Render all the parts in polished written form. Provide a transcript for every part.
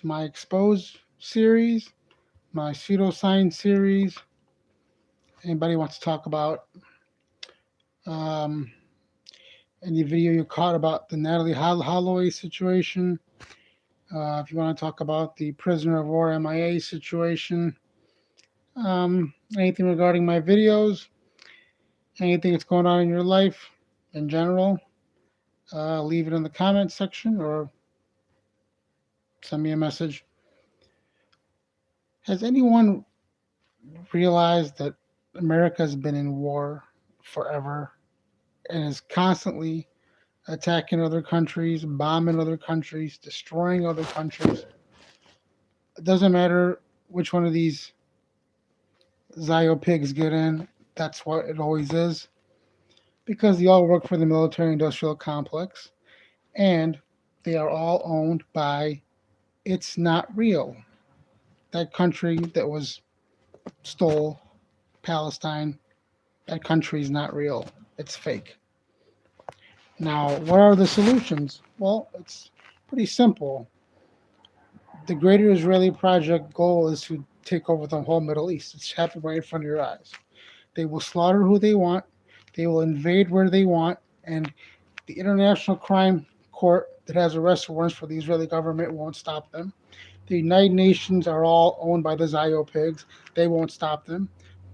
My Expose series, my pseudoscience series. Anybody wants to talk about um, any video you caught about the Natalie Holloway situation? If you want to talk about the prisoner of war MIA situation, anything regarding my videos, anything that's going on in your life in general, leave it in the comments section or send me a message. Has anyone realized that America has been in war forever and is constantly attacking other countries, bombing other countries, destroying other countries? It doesn't matter which one of these Zio pigs get in, that's what it always is. Because they all work for the military industrial complex and they are all owned by It's Not Real. That country that was stole Palestine, that country is not real. It's fake. Now, what are the solutions? Well, it's pretty simple. The Greater Israeli Project goal is to take over the whole Middle East. It's happening right in front of your eyes. They will slaughter who they want, they will invade where they want, and the International Crime Court that has arrest warrants for the Israeli government won't stop them. The United Nations are all owned by the Zio pigs. They won't stop them.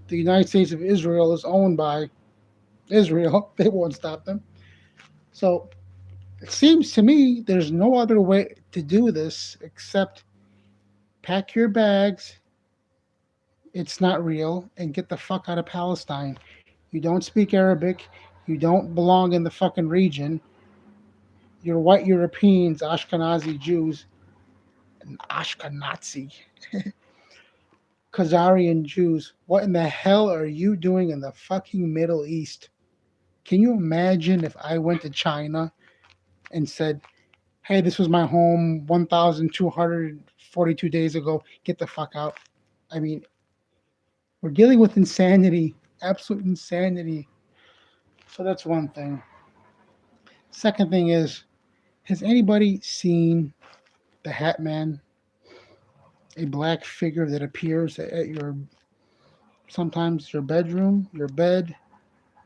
The United States of Israel is owned by Israel. They won't stop them. So it seems to me there's no other way to do this except pack your bags. It's not real, and get the fuck out of Palestine. You don't speak Arabic. You don't belong in the fucking region. You're white Europeans, Ashkenazi Jews, and Ashkenazi, Khazarian Jews. What in the hell are you doing in the fucking Middle East? Can you imagine if I went to China and said, hey, this was my home 1,242 days ago. Get the fuck out. I mean, we're dealing with insanity, absolute insanity. So that's one thing. Second thing is, has anybody seen the Hat Man? A black figure that appears at your, sometimes your bedroom, your bed,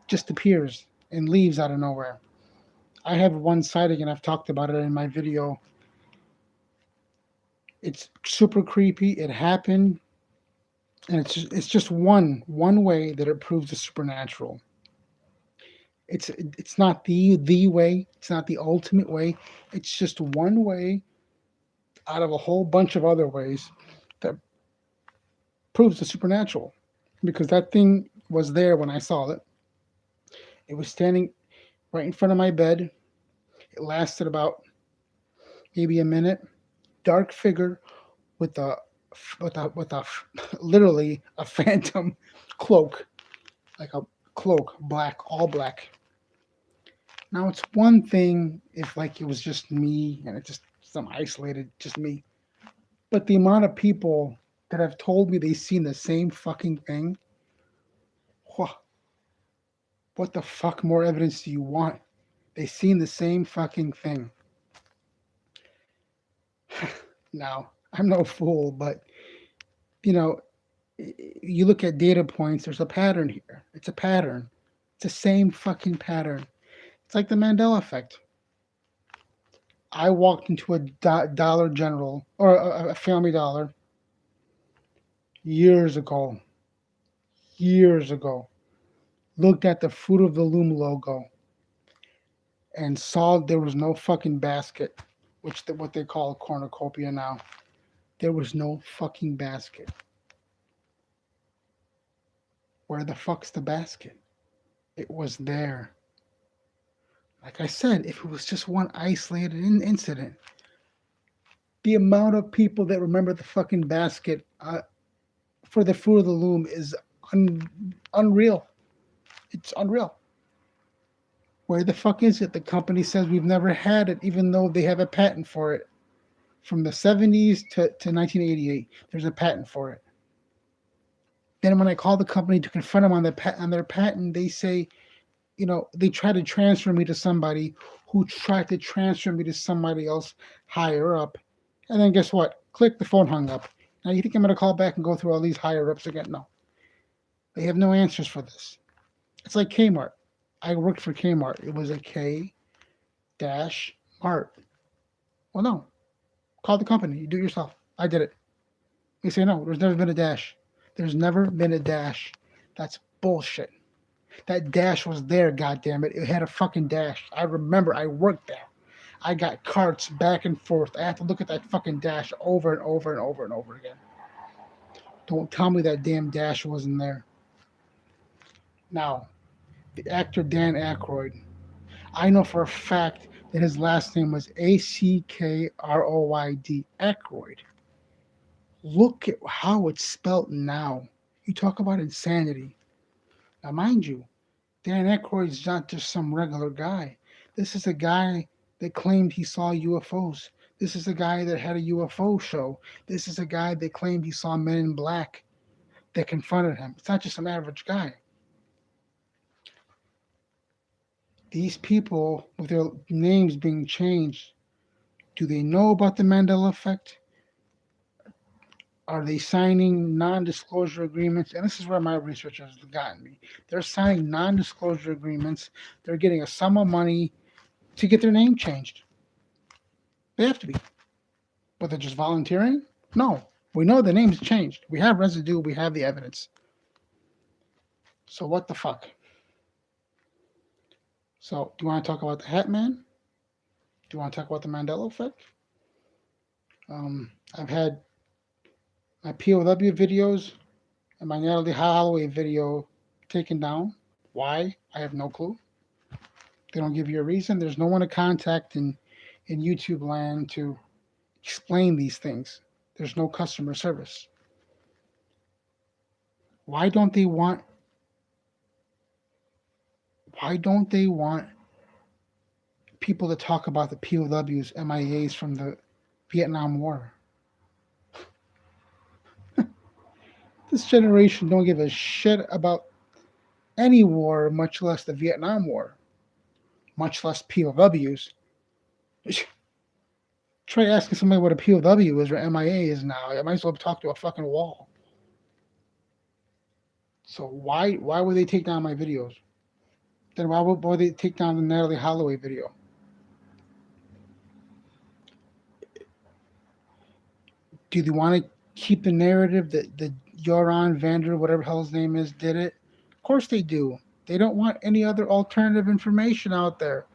just appears and leaves out of nowhere. I have one sighting and I've talked about it in my video. It's super creepy. It happened, and it's just one way that it proves the supernatural. It's not the way. It's not the ultimate way. It's just one way out of a whole bunch of other ways that proves the supernatural. Because that thing was there when I saw it. It was standing right in front of my bed. It lasted about maybe a minute. Dark figure with a literally a phantom cloak, like a cloak, black, all black. Now it's one thing if like it was just me and it's just some isolated, just me. But the amount of people that have told me they've seen the same fucking thing, what the fuck more evidence do you want? They've seen the same fucking thing. Now, I'm no fool, but you know, you look at data points, there's a pattern here. It's a pattern. It's the same fucking pattern. It's like the Mandela effect. I walked into a Dollar General or a Family Dollar years ago, looked at the Fruit of the Loom logo and saw there was no fucking basket, which what they call a cornucopia now. There was no fucking basket. Where the fuck's the basket? It was there. Like I said, if it was just one isolated incident, the amount of people that remember the fucking basket for the Fruit of the Loom is unreal. It's unreal. Where the fuck is it? The company says we've never had it, even though they have a patent for it. From the 70s to 1988, there's a patent for it. Then when I call the company to confront them on their patent, they say, you know, they try to transfer me to somebody who tried to transfer me to somebody else higher up, And then guess what? Click, the phone hung up. Now you think I'm going to call back and go through all these higher ups again? No. They have no answers for this. It's like Kmart. I worked for Kmart. It was a K dash Mart. Well, no. Call the company. You do it yourself. I did it. They say no. There's never been a dash. There's never been a dash. That's bullshit. That dash was there, goddammit. It had a fucking dash. I remember I worked there. I got carts back and forth. I have to look at that fucking dash over and over and over and over again. Don't tell me that damn dash wasn't there. Now, the actor Dan Aykroyd. I know for a fact that his last name was Akroyd. Aykroyd. Look at how it's spelt now. You talk about insanity. Now, mind you, Dan Aykroyd's not just some regular guy. This is a guy that claimed he saw UFOs. This is a guy that had a UFO show. This is a guy that claimed he saw men in black that confronted him. It's not just some average guy. These people, with their names being changed, do they know about the Mandela effect? Are they signing non-disclosure agreements? And this is where my research has gotten me. They're signing non-disclosure agreements. They're getting a sum of money to get their name changed. They have to be. But they're just volunteering? No. We know the name's changed. We have residue. We have the evidence. So what the fuck? So do you want to talk about the Hat Man? Do you want to talk about the Mandela effect? I've had my POW videos and my Natalie Holloway video taken down. Why? I have no clue. They don't give you a reason. There's no one to contact in YouTube land to explain these things. There's no customer service. Why don't they want people to talk about the POWs, MIAs from the Vietnam War? This generation don't give a shit about any war, much less the Vietnam War, much less POWs. Try asking somebody what a POW is or MIA is now. I might as well talk to a fucking wall. So why would they take down my videos? Then why would they take down the Natalie Holloway video? Do they want to keep the narrative that the Joran Vander, whatever hell his name is, did it? Of course they do. They don't want any other alternative information out there.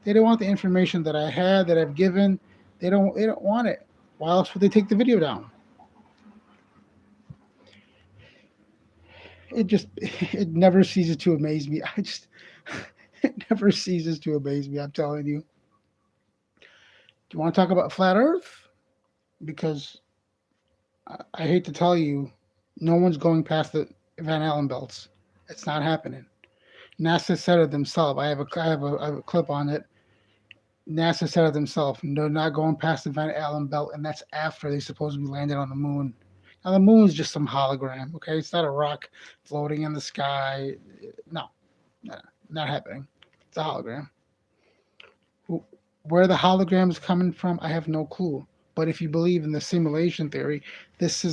They don't want the information that I had, that I've given. They don't want it. Why else would they take the video down? It never ceases to amaze me. It never ceases to amaze me, I'm telling you. Do you want to talk about flat Earth? Because I hate to tell you, no one's going past the Van Allen belts. It's not happening. NASA said it themselves. I have a clip on it. NASA said it themselves. They're not going past the Van Allen belt, and that's after they supposedly landed on the moon. Now, the moon is just some hologram, okay? It's not a rock floating in the sky. No, not happening. It's a hologram. Where the hologram is coming from, I have no clue. But if you believe in the simulation theory, this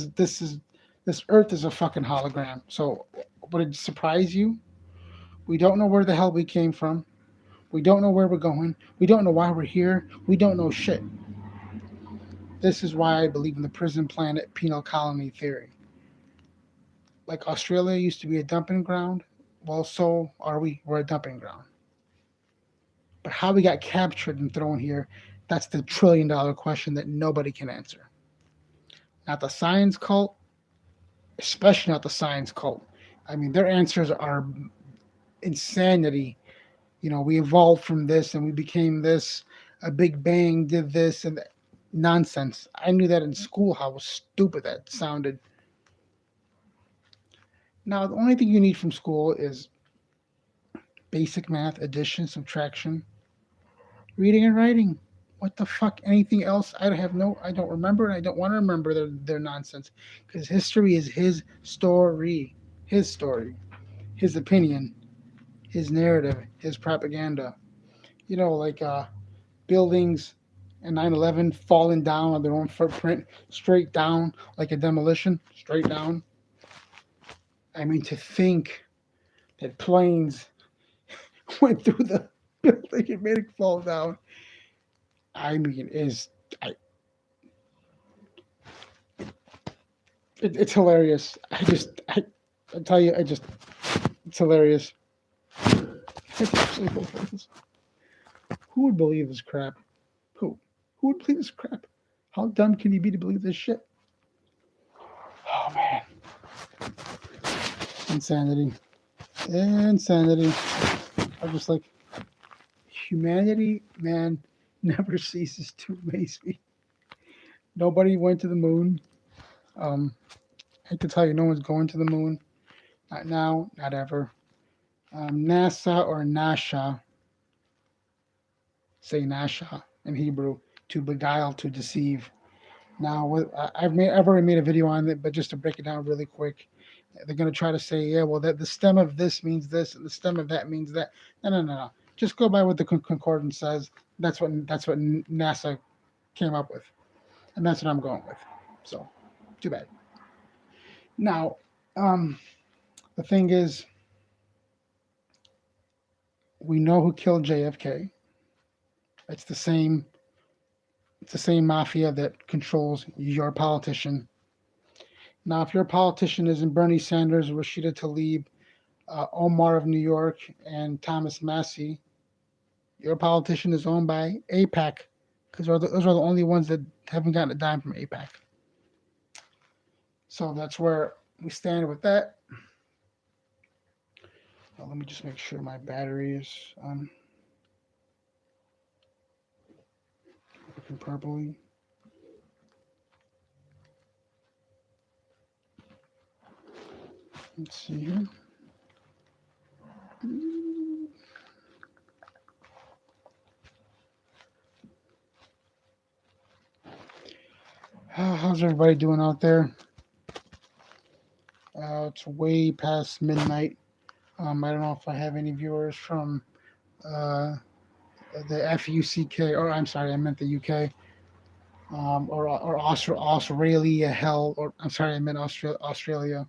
Earth is a fucking hologram. So would it surprise you? We don't know where the hell we came from. We don't know where we're going. We don't know why we're here. We don't know shit. This is why I believe in the prison planet penal colony theory. Like Australia used to be a dumping ground, well, so are we. We're a dumping ground. But how we got captured and thrown here, that's the trillion-dollar question that nobody can answer. Not the science cult, especially not the science cult. I mean, their answers are insanity. You know, we evolved from this and we became this. A Big Bang did this and nonsense. I knew that in school, how stupid that sounded. Now, the only thing you need from school is basic math, addition, subtraction, reading and writing. What the fuck? Anything else? I don't remember, and I don't want to remember their nonsense. Because history is his story, his opinion, his narrative, his propaganda. You know, like buildings and 9/11 falling down on their own footprint, straight down like a demolition, straight down. I mean, to think that planes went through the building and made it fall down. I mean, it's hilarious. I tell you, it's hilarious. It's absolutely hilarious. Who would believe this crap? Who? Who would believe this crap? How dumb can you be to believe this shit? Oh man, insanity, insanity. I'm just like, humanity, man, never ceases to amaze me. Nobody went to the moon. I hate to tell you, no one's going to the moon. Not now, not ever. NASA or Nasha, say Nasha in Hebrew, to beguile, to deceive. Now, I've already made a video on it, but just to break it down really quick, they're going to try to say, yeah, well, that the stem of this means this, and the stem of that means that. No, no, no, no. Just go by what the concordance says. That's what NASA came up with, and that's what I'm going with. So, too bad. Now, the thing is, we know who killed JFK. It's the same. It's the same mafia that controls your politician. Now, if your politician isn't Bernie Sanders, Rashida Tlaib, Omar of New York, and Thomas Massie, your politician is owned by APAC, because those are the only ones that haven't gotten a dime from APAC. So that's where we stand with that. Now, let me just make sure my battery is working properly. Let's see here. How's everybody doing out there? It's way past midnight. I don't know if I have any viewers from the FUCK, or I'm sorry, I meant the UK, or Australia. Hell, or I'm sorry, I meant Australia.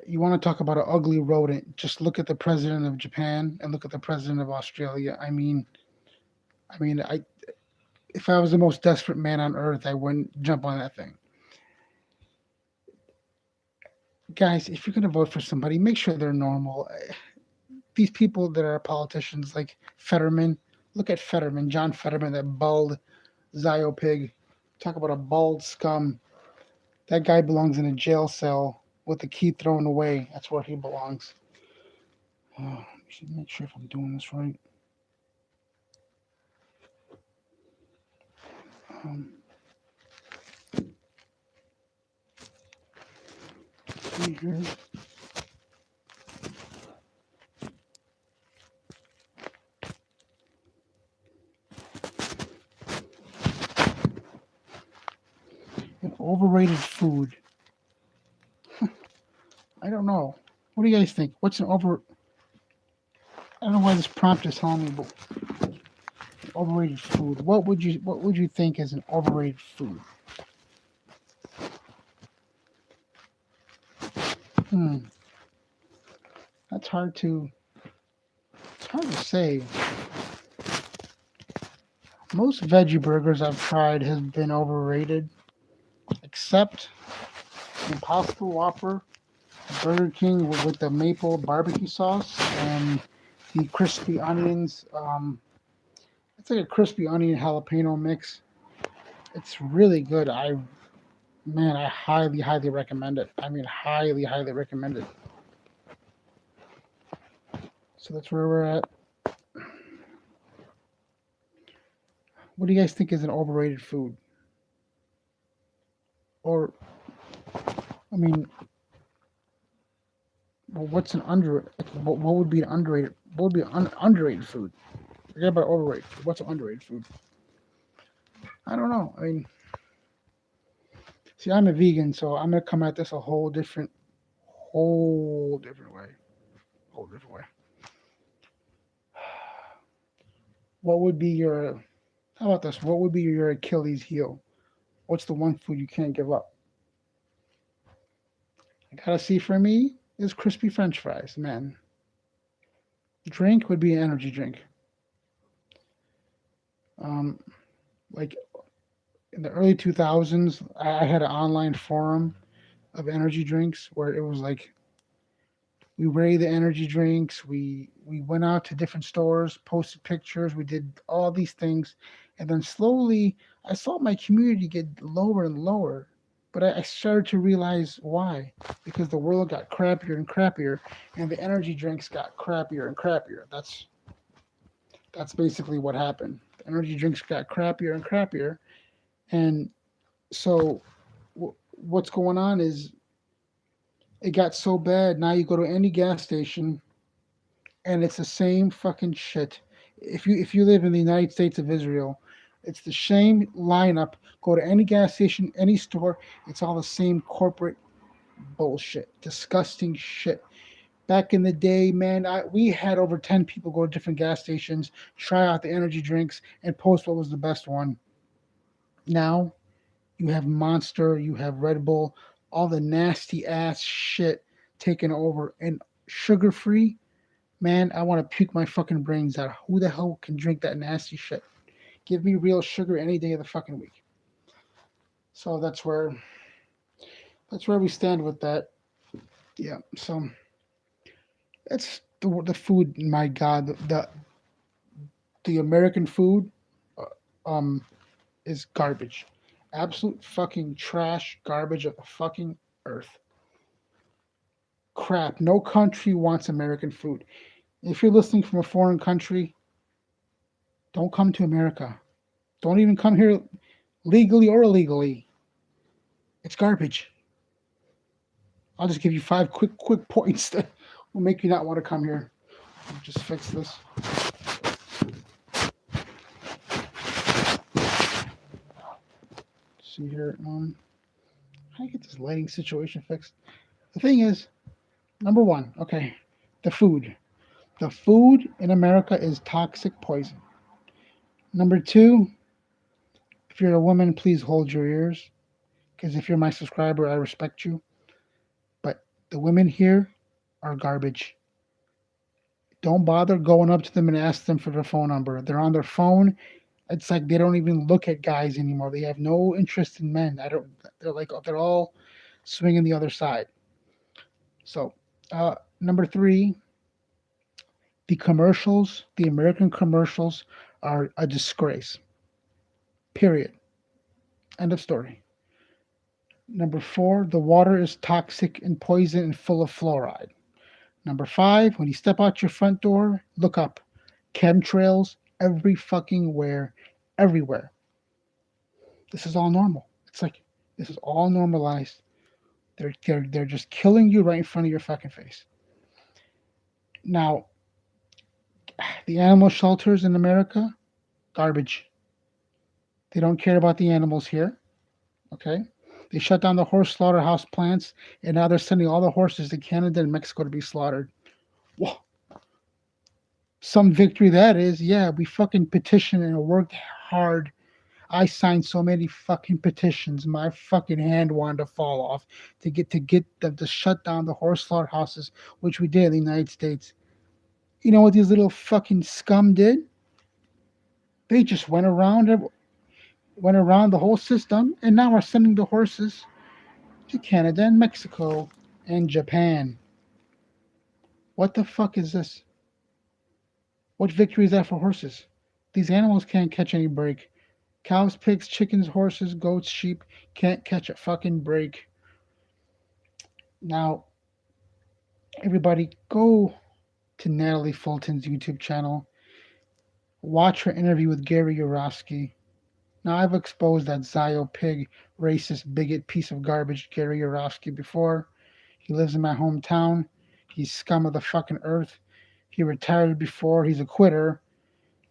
You want to talk about an ugly rodent? Just look at the president of Japan and look at the president of Australia. I mean, if I was the most desperate man on earth, I wouldn't jump on that thing. Guys, if you're going to vote for somebody, make sure they're normal. These people that are politicians like Fetterman, look at Fetterman, John Fetterman, that bald Zio pig. Talk about a bald scum. That guy belongs in a jail cell with the key thrown away. That's where he belongs. I should make sure if I'm doing this right. Here. An overrated food. I don't know. What do you guys think? What's an over? I don't know why this prompt is telling me, but overrated food. What would you think is an overrated food? That's hard to. It's hard to say. Most veggie burgers I've tried have been overrated, except Impossible Whopper, Burger King with the maple barbecue sauce, and the crispy onions. It's like a crispy onion jalapeno mix. It's really good. I highly recommend it. I mean, highly recommend it. So that's where we're at. What do you guys think is an overrated food? Or, I mean, what's an what would be an underrated? What would be an underrated food? Forget about overrated. What's an underrated food? I don't know. I mean, see, I'm a vegan, so I'm gonna come at this a whole different way. What would be your, how about this? What would be your Achilles heel? What's the one food you can't give up? I gotta see for me is crispy French fries, man. Drink would be an energy drink. Um, like in the early 2000s, I had an online forum of energy drinks where it was like we rated the energy drinks. We went out to different stores, posted pictures. We did all these things, and then slowly I saw my community get lower and lower. But I started to realize why, because the world got crappier and crappier, and the energy drinks got crappier and crappier. That's basically what happened. The energy drinks got crappier and crappier, and so what's going on is it got so bad. Now you go to any gas station and it's the same fucking shit. If you live in the United States of Israel, it's the same lineup. Go to any gas station, any store, it's all the same corporate bullshit, disgusting shit. Back in the day, man, we had over 10 people go to different gas stations, try out the energy drinks, and post what was the best one. Now you have Monster, you have Red Bull, all the nasty ass shit taken over, and sugar free. Man, I want to puke my fucking brains out. Who the hell can drink that nasty shit? Give me real sugar any day of the fucking week. So that's where we stand with that. Yeah. So that's the food. My God, the American food, um, is garbage. Absolute fucking trash, garbage of the fucking earth. Crap. No country wants American food. If you're listening from a foreign country, don't come to America. Don't even come here legally or illegally. It's garbage. I'll just give you five quick points that will make you not want to come here. I'll just fix this. See here. How do you get this lighting situation fixed? The thing is, number one, okay, the food. The food in America is toxic poison. Number two, if you're a woman, please hold your ears. Because if you're my subscriber, I respect you. But the women here are garbage. Don't bother going up to them and ask them for their phone number. They're on their phone. It's like they don't even look at guys anymore. They have no interest in men. I don't. They're like they're all swinging the other side. So, number three, the commercials, the American commercials, are a disgrace. Period. End of story. Number four, the water is toxic and poison and full of fluoride. Number five, when you step out your front door, look up. Chemtrails every fucking where, everywhere. This is all normal. It's like this is all normalized. They're just killing you right in front of your fucking face. Now, the animal shelters in America, garbage. They don't care about the animals here. Okay? They shut down the horse slaughterhouse plants, and now they're sending all the horses to Canada and Mexico to be slaughtered. Whoa. Some victory that is. Yeah, we fucking petitioned and worked hard. I signed so many fucking petitions. My fucking hand wanted to fall off to get them to shut down the horse slaughterhouses, which we did in the United States. You know what these little fucking scum did? They just went around the whole system, and now are sending the horses to Canada and Mexico and Japan. What the fuck is this? What victory is that for horses? These animals can't catch any break. Cows, pigs, chickens, horses, goats, sheep can't catch a fucking break. Now, everybody, go to Natalie Fulton's YouTube channel. Watch her interview with Gary Yourofsky. Now, I've exposed that Zio pig, racist, bigot piece of garbage, Gary Yourofsky, before. He lives in my hometown. He's scum of the fucking earth. He retired before. He's a quitter.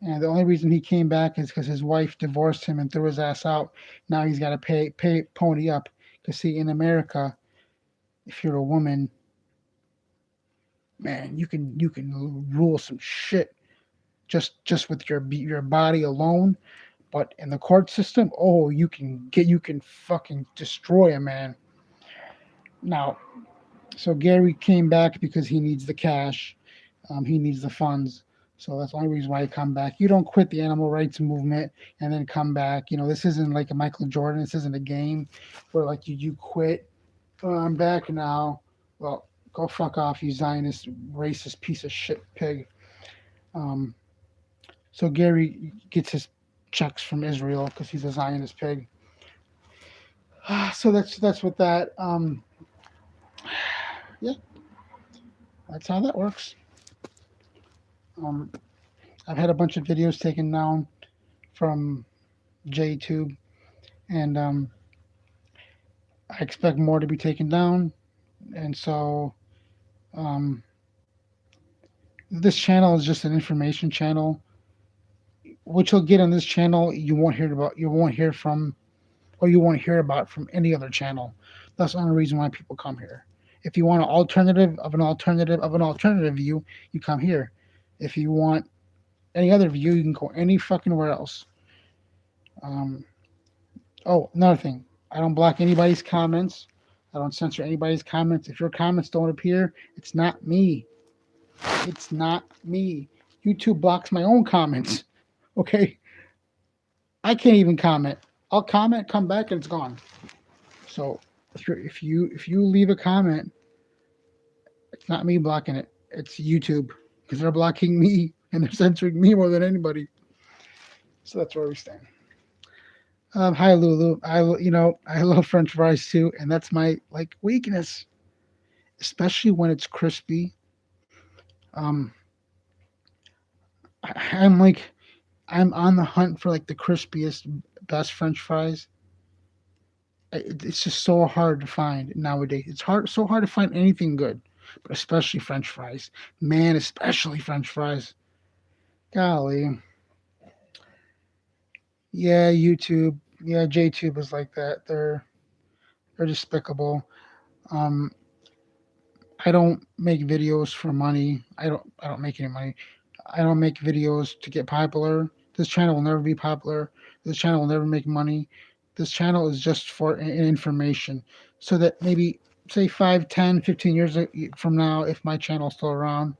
And the only reason he came back is because his wife divorced him and threw his ass out. Now he's got to pony up. Because, see, in America, if you're a woman, man, you can rule some shit just with your body alone. But in the court system, oh, you can fucking destroy a man. Now, so Gary came back because he needs the cash, he needs the funds. So that's the only reason why he come back. You don't quit the animal rights movement and then come back. This isn't like a Michael Jordan. This isn't a game where like you quit. Oh, I'm back now. Well, go fuck off, you Zionist, racist piece of shit pig. Um, so Gary gets his checks from Israel because he's a Zionist pig. So that's what that. Yeah, that's how that works. Um, I've had a bunch of videos taken down from JTube, and I expect more to be taken down. And so, um, this channel is just an information channel. What you'll get on this channel, you won't hear about. You won't hear from, or you won't hear about from any other channel. That's the only reason why people come here. If you want an alternative of an alternative of an alternative view, you come here. If you want any other view, you can go any fucking where else. Oh, another thing. I don't block anybody's comments. I don't censor anybody's comments. If your comments don't appear, it's not me. It's not me. YouTube blocks my own comments. Okay? I can't even comment. I'll comment, come back, and it's gone. So if you leave a comment, it's not me blocking it. It's YouTube because they're blocking me and they're censoring me more than anybody. So that's where we stand. Hi Lulu. I love French fries too, and that's my weakness, especially when it's crispy. Um, I'm on the hunt for like the crispiest, best French fries. It's just so hard to find nowadays. It's so hard to find anything good, but especially French fries. Man, especially French fries. Golly. Yeah, YouTube. Yeah, JTube is like that. They're despicable. Um, I don't make videos for money. I don't make any money. I don't make videos to get popular. This channel will never be popular. This channel will never make money. This channel is just for information so that maybe say 5, 10, 15 years from now, if my channel is still around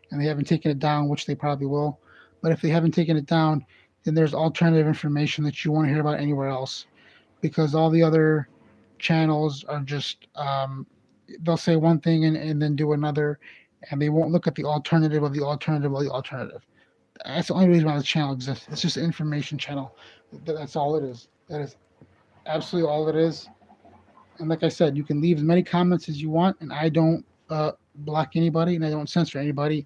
and they haven't taken it down, which they probably will, but if they haven't taken it down, then there's alternative information that you won't hear about anywhere else, because all the other channels are just they'll say one thing and then do another, and they won't look at the alternative of the alternative of the alternative. That's the only reason why the channel exists. It's just an information channel. That's all it is. That is absolutely all it is. And like I said, you can leave as many comments as you want, and I don't block anybody, and I don't censor anybody.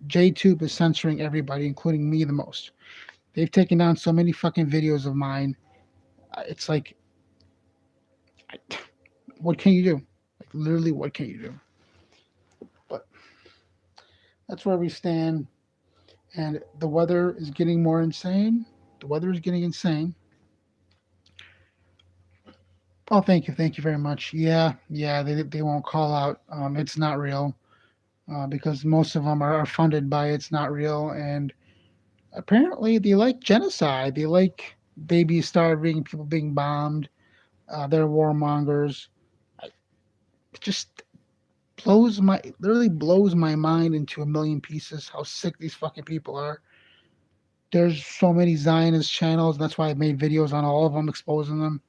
JTube is censoring everybody, including me the most. They've taken down so many fucking videos of mine. It's like, what can you do? Like, literally, what can you do? But that's where we stand. And the weather is getting more insane. The weather is getting insane. Oh, thank you very much. Yeah, they won't call out. It's not real, because most of them are funded by It's Not Real, and apparently they like genocide. They like babies starving, people being bombed. They're warmongers. It just literally blows my mind into a million pieces how sick these fucking people are. There's so many Zionist channels. That's why I made videos on all of them, exposing them.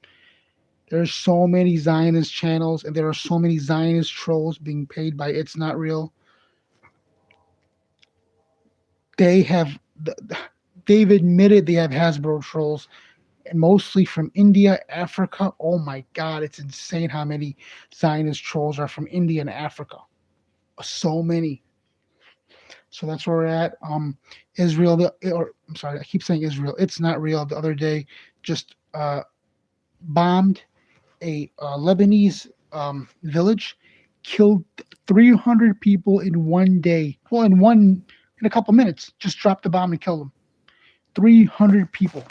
There's so many Zionist channels, and there are so many Zionist trolls being paid by It's Not Real. They've admitted they have Hasbro trolls, and mostly from India, Africa. Oh my God, it's insane how many Zionist trolls are from India and Africa. So many. So that's where we're at. Israel, I'm sorry, I keep saying Israel. It's Not Real. The other day, just bombed a Lebanese village, killed 300 people in one day. Well, in a couple minutes, just dropped the bomb and killed them. 300 people.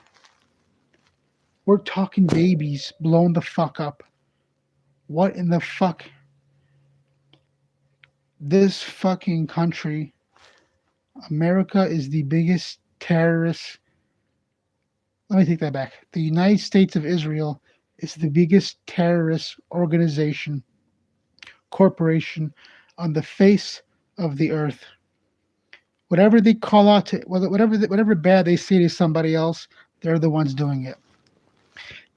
We're talking babies blown the fuck up. What in the fuck? This fucking country, America is the biggest terrorist. Let me take that back. The United States of Israel is the biggest terrorist organization, corporation on the face of the earth. Whatever they call out to, whatever bad they say to somebody else, they're the ones doing it.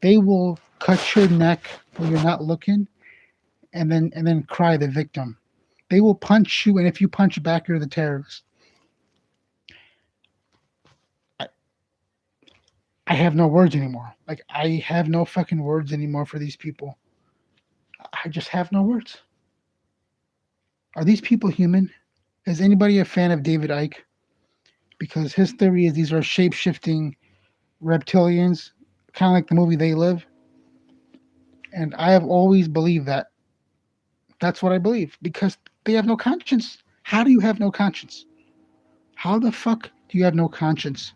They will cut your neck when you're not looking, and then cry the victim. They will punch you, and if you punch back, you're the terrorist. I, I have no words anymore. Like, I have no fucking words anymore for these people. I just have no words. Are these people human? Is anybody a fan of David Icke? Because his theory is these are shape shifting reptilians, kind of like the movie They Live. And I have always believed that. That's what I believe because they have no conscience. How do you have no conscience? How the fuck do you have no conscience?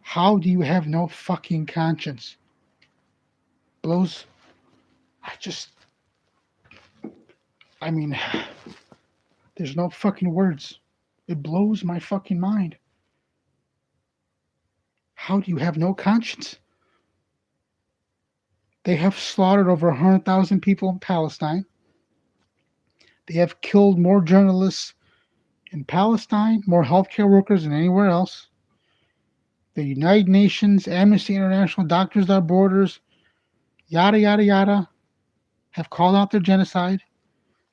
How do you have no fucking conscience? Blows. I just. I mean, there's no fucking words. It blows my fucking mind. How do you have no conscience? They have slaughtered over 100,000 people in Palestine. They have killed more journalists in Palestine, more healthcare workers than anywhere else. The United Nations, Amnesty International, Doctors Without Borders, yada, yada, yada, have called out their genocide.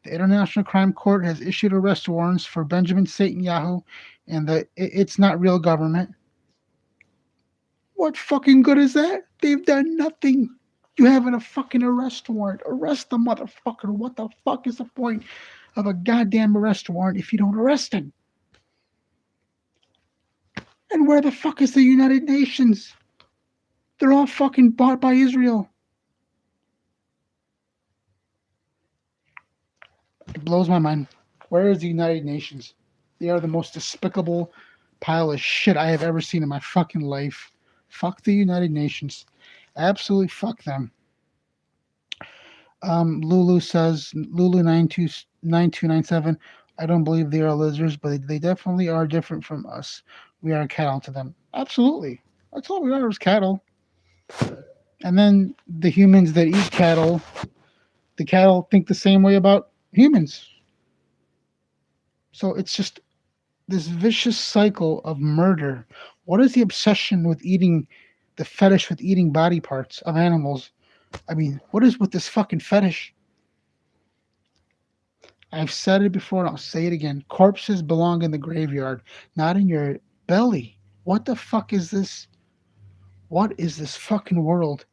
The International Crime Court has issued arrest warrants for Benjamin Netanyahu and the It's Not Real government. What fucking good is that? They've done nothing. You have a fucking arrest warrant. Arrest the motherfucker. What the fuck is the point of a goddamn arrest warrant if you don't arrest him? And where the fuck is the United Nations? They're all fucking bought by Israel. It blows my mind. Where is the United Nations? They are the most despicable pile of shit I have ever seen in my fucking life. Fuck the United Nations. Absolutely fuck them. Lulu says, Lulu9297, I don't believe they are lizards, but they definitely are different from us. We are cattle to them. Absolutely. That's all we are is cattle. And then the humans that eat cattle, the cattle think the same way about humans. So it's just this vicious cycle of murder. What is the obsession with eating, the fetish with eating body parts of animals? I mean, what is with this fucking fetish? I've said it before and I'll say it again. Corpses belong in the graveyard, not in your belly. What the fuck is this? What is this fucking world?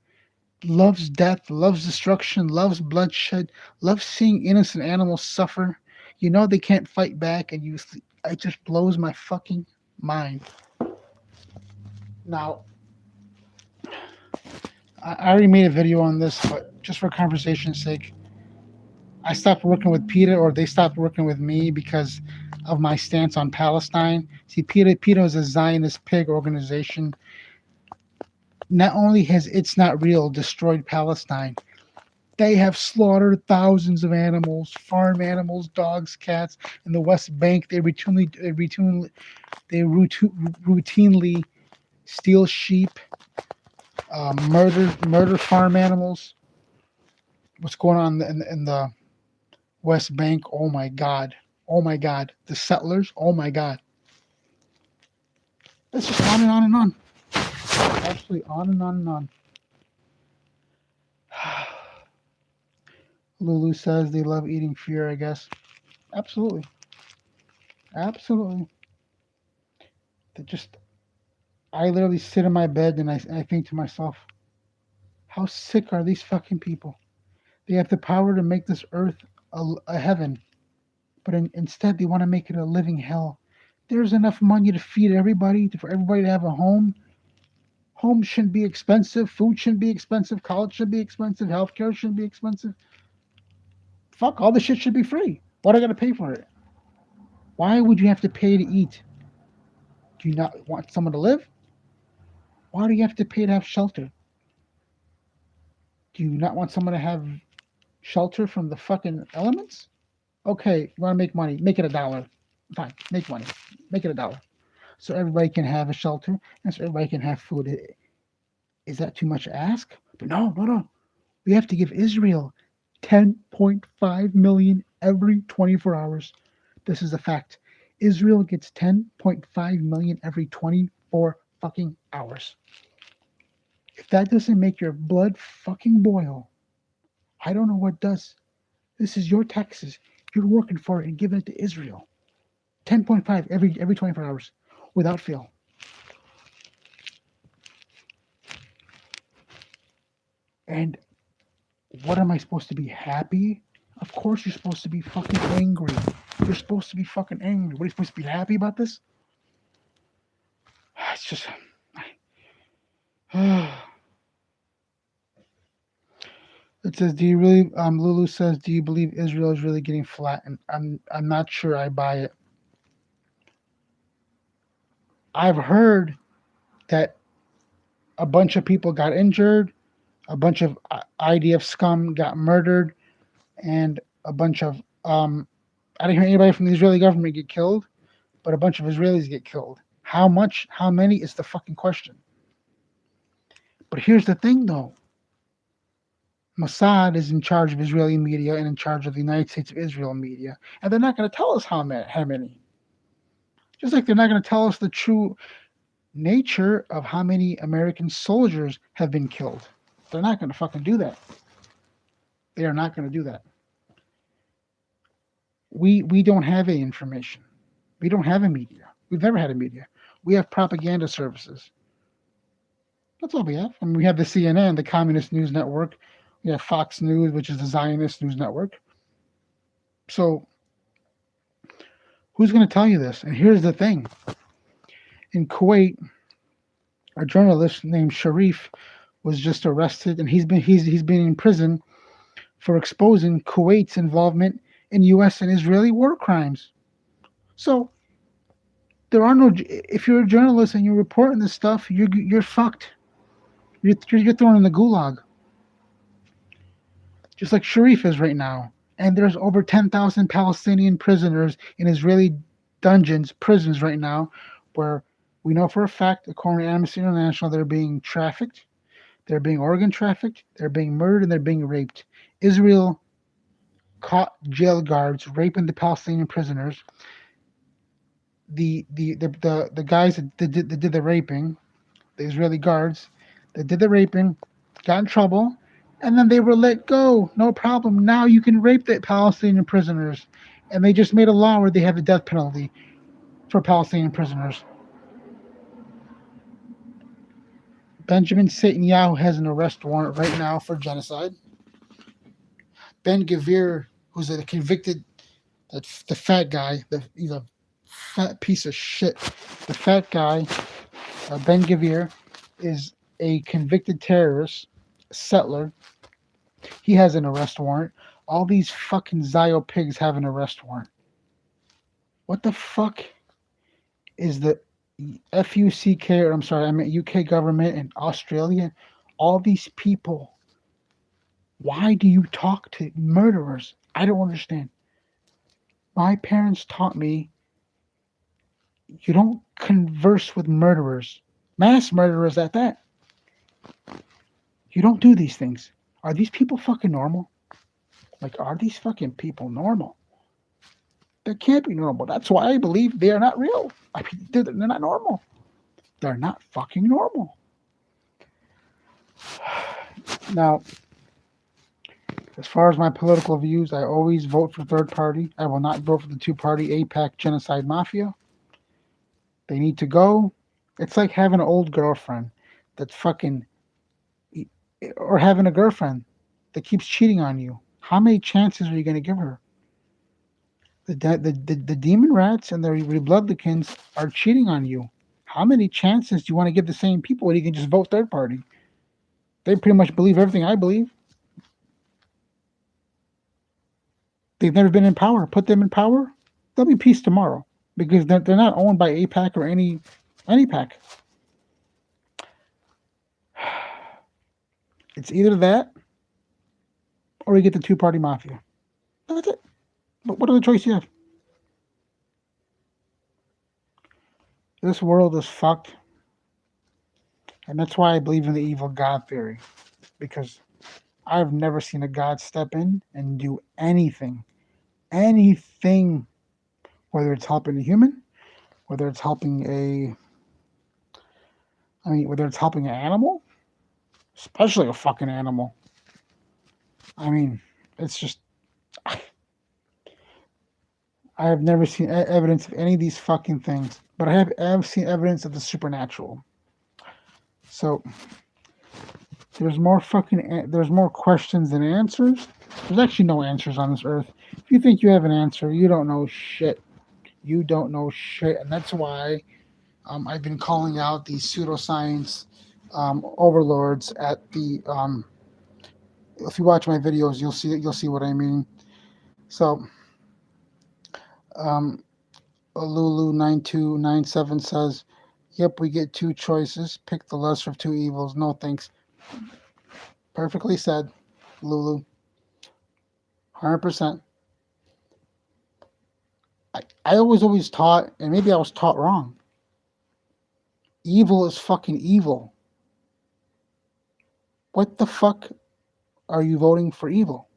Loves death, loves destruction, loves bloodshed, loves seeing innocent animals suffer. You know they can't fight back, and it just blows my fucking mind. Now, I already made a video on this, but just for conversation's sake, I stopped working with PETA, or they stopped working with me because of my stance on Palestine. See, PETA is a Zionist pig organization. Not only has It's Not Real destroyed Palestine, they have slaughtered thousands of animals, farm animals, dogs, cats. In the West Bank, they routinely steal sheep, murder farm animals. What's going on in the West Bank? Oh my God. Oh my God. The settlers. Oh my God. It's just on and on and on. Absolutely on and on and on. Lulu says they love eating fear, I guess. Absolutely. Absolutely. I literally sit in my bed and I think to myself, how sick are these fucking people? They have the power to make this earth a heaven, but instead they want to make it a living hell. There's enough money to feed everybody, for everybody to have a home. Home shouldn't be expensive. Food shouldn't be expensive. College should be expensive. Healthcare shouldn't be expensive. Fuck, all this shit should be free. Why do I got to pay for it? Why would you have to pay to eat? Do you not want someone to live? Why do you have to pay to have shelter? Do you not want someone to have shelter from the fucking elements? Okay, you want to make money? Make it $1. Fine, make money. Make it $1, so everybody can have a shelter and so everybody can have food. Is that too much to ask? But no, no, no. We have to give Israel 10.5 million every 24 hours. This is a fact. Israel gets 10.5 million every 24 fucking hours. If that doesn't make your blood fucking boil, I don't know what does. This is your taxes. You're working for it and giving it to Israel. 10.5 every 24 hours without fail. And what am I supposed to be happy? Of course you're supposed to be fucking angry. You're supposed to be fucking angry. What are you supposed to be happy about this? It's just it says, do you really Lulu says, do you believe Israel is really getting flattened? I'm not sure I buy it. I've heard that a bunch of people got injured, a bunch of IDF scum got murdered, and a bunch of I didn't hear anybody from the Israeli government get killed, but a bunch of Israelis get killed. How much? How many is the fucking question. But here's the thing, though. Mossad is in charge of Israeli media and in charge of the United States of Israel media, and they're not going to tell us how many. Just like they're not going to tell us the true nature of how many American soldiers have been killed. They're not going to fucking do that. They are not going to do that. We don't have any information. We don't have a media. We've never had a media. We have propaganda services. That's all we have. I mean, we have the CNN, the Communist News Network. We have Fox News, which is the Zionist News Network. So, who's going to tell you this? And here's the thing. In Kuwait, a journalist named Sharif was just arrested, and he's been in prison for exposing Kuwait's involvement in U.S. and Israeli war crimes. So, there are no. If you're a journalist and you're reporting this stuff, you're fucked. You're thrown in the gulag, just like Sharif is right now. And there's over 10,000 Palestinian prisoners in Israeli prisons right now, where we know for a fact, according to Amnesty International, they're being trafficked, they're being organ trafficked, they're being murdered, and they're being raped. Israel caught jail guards raping the Palestinian prisoners. The guys that did the raping, the Israeli guards that did the raping, got in trouble, and then they were let go. No problem. Now you can rape the Palestinian prisoners. And they just made a law where they have the death penalty for Palestinian prisoners. Benjamin Netanyahu has an arrest warrant right now for genocide. Ben Gvir, who's a convicted, the fat guy, he's a fat piece of shit. The fat guy, Ben Gvir, is a convicted terrorist, settler. He has an arrest warrant. All these fucking Zio pigs have an arrest warrant. What the fuck is the FUCK, or I'm sorry, I meant UK government and Australia? All these people. Why do you talk to murderers? I don't understand. My parents taught me you don't converse with murderers, mass murderers at that. You don't do these things. Are these people fucking normal? Like, are these fucking people normal? They can't be normal. That's why I believe they are not real. I mean, they're not normal. They're not fucking normal. Now, as far as my political views, I always vote for third party. I will not vote for the two-party APAC genocide mafia. They need to go. It's like having an old girlfriend that's fucking, or having a girlfriend that keeps cheating on you. How many chances are you going to give her? The demon rats and the Republicans are cheating on you. How many chances do you want to give the same people when you can just vote third party? They pretty much believe everything I believe. They've never been in power. Put them in power, there'll be peace tomorrow because they're not owned by APAC or any pack. It's either that or we get the two-party mafia. That's it. But what other choice you have? This world is fucked, and that's why I believe in the evil God theory. Because I've never seen a God step in and do anything, whether it's helping a human, whether it's helping whether it's helping an animal, especially a fucking animal. I mean, it's just, I have never seen evidence of any of these fucking things, but I have seen evidence of the supernatural. So there's more questions than answers. There's actually no answers on this earth. If you think you have an answer, you don't know shit. You don't know shit, and that's why I've been calling out these pseudoscience overlords at the. If you watch my videos, you'll see what I mean. So, um, Lulu9297 says, "Yep, we get two choices. Pick the lesser of two evils. No thanks." Perfectly said, Lulu. 100%. I always taught, and maybe I was taught wrong. Evil is fucking evil. What the fuck are you voting for evil?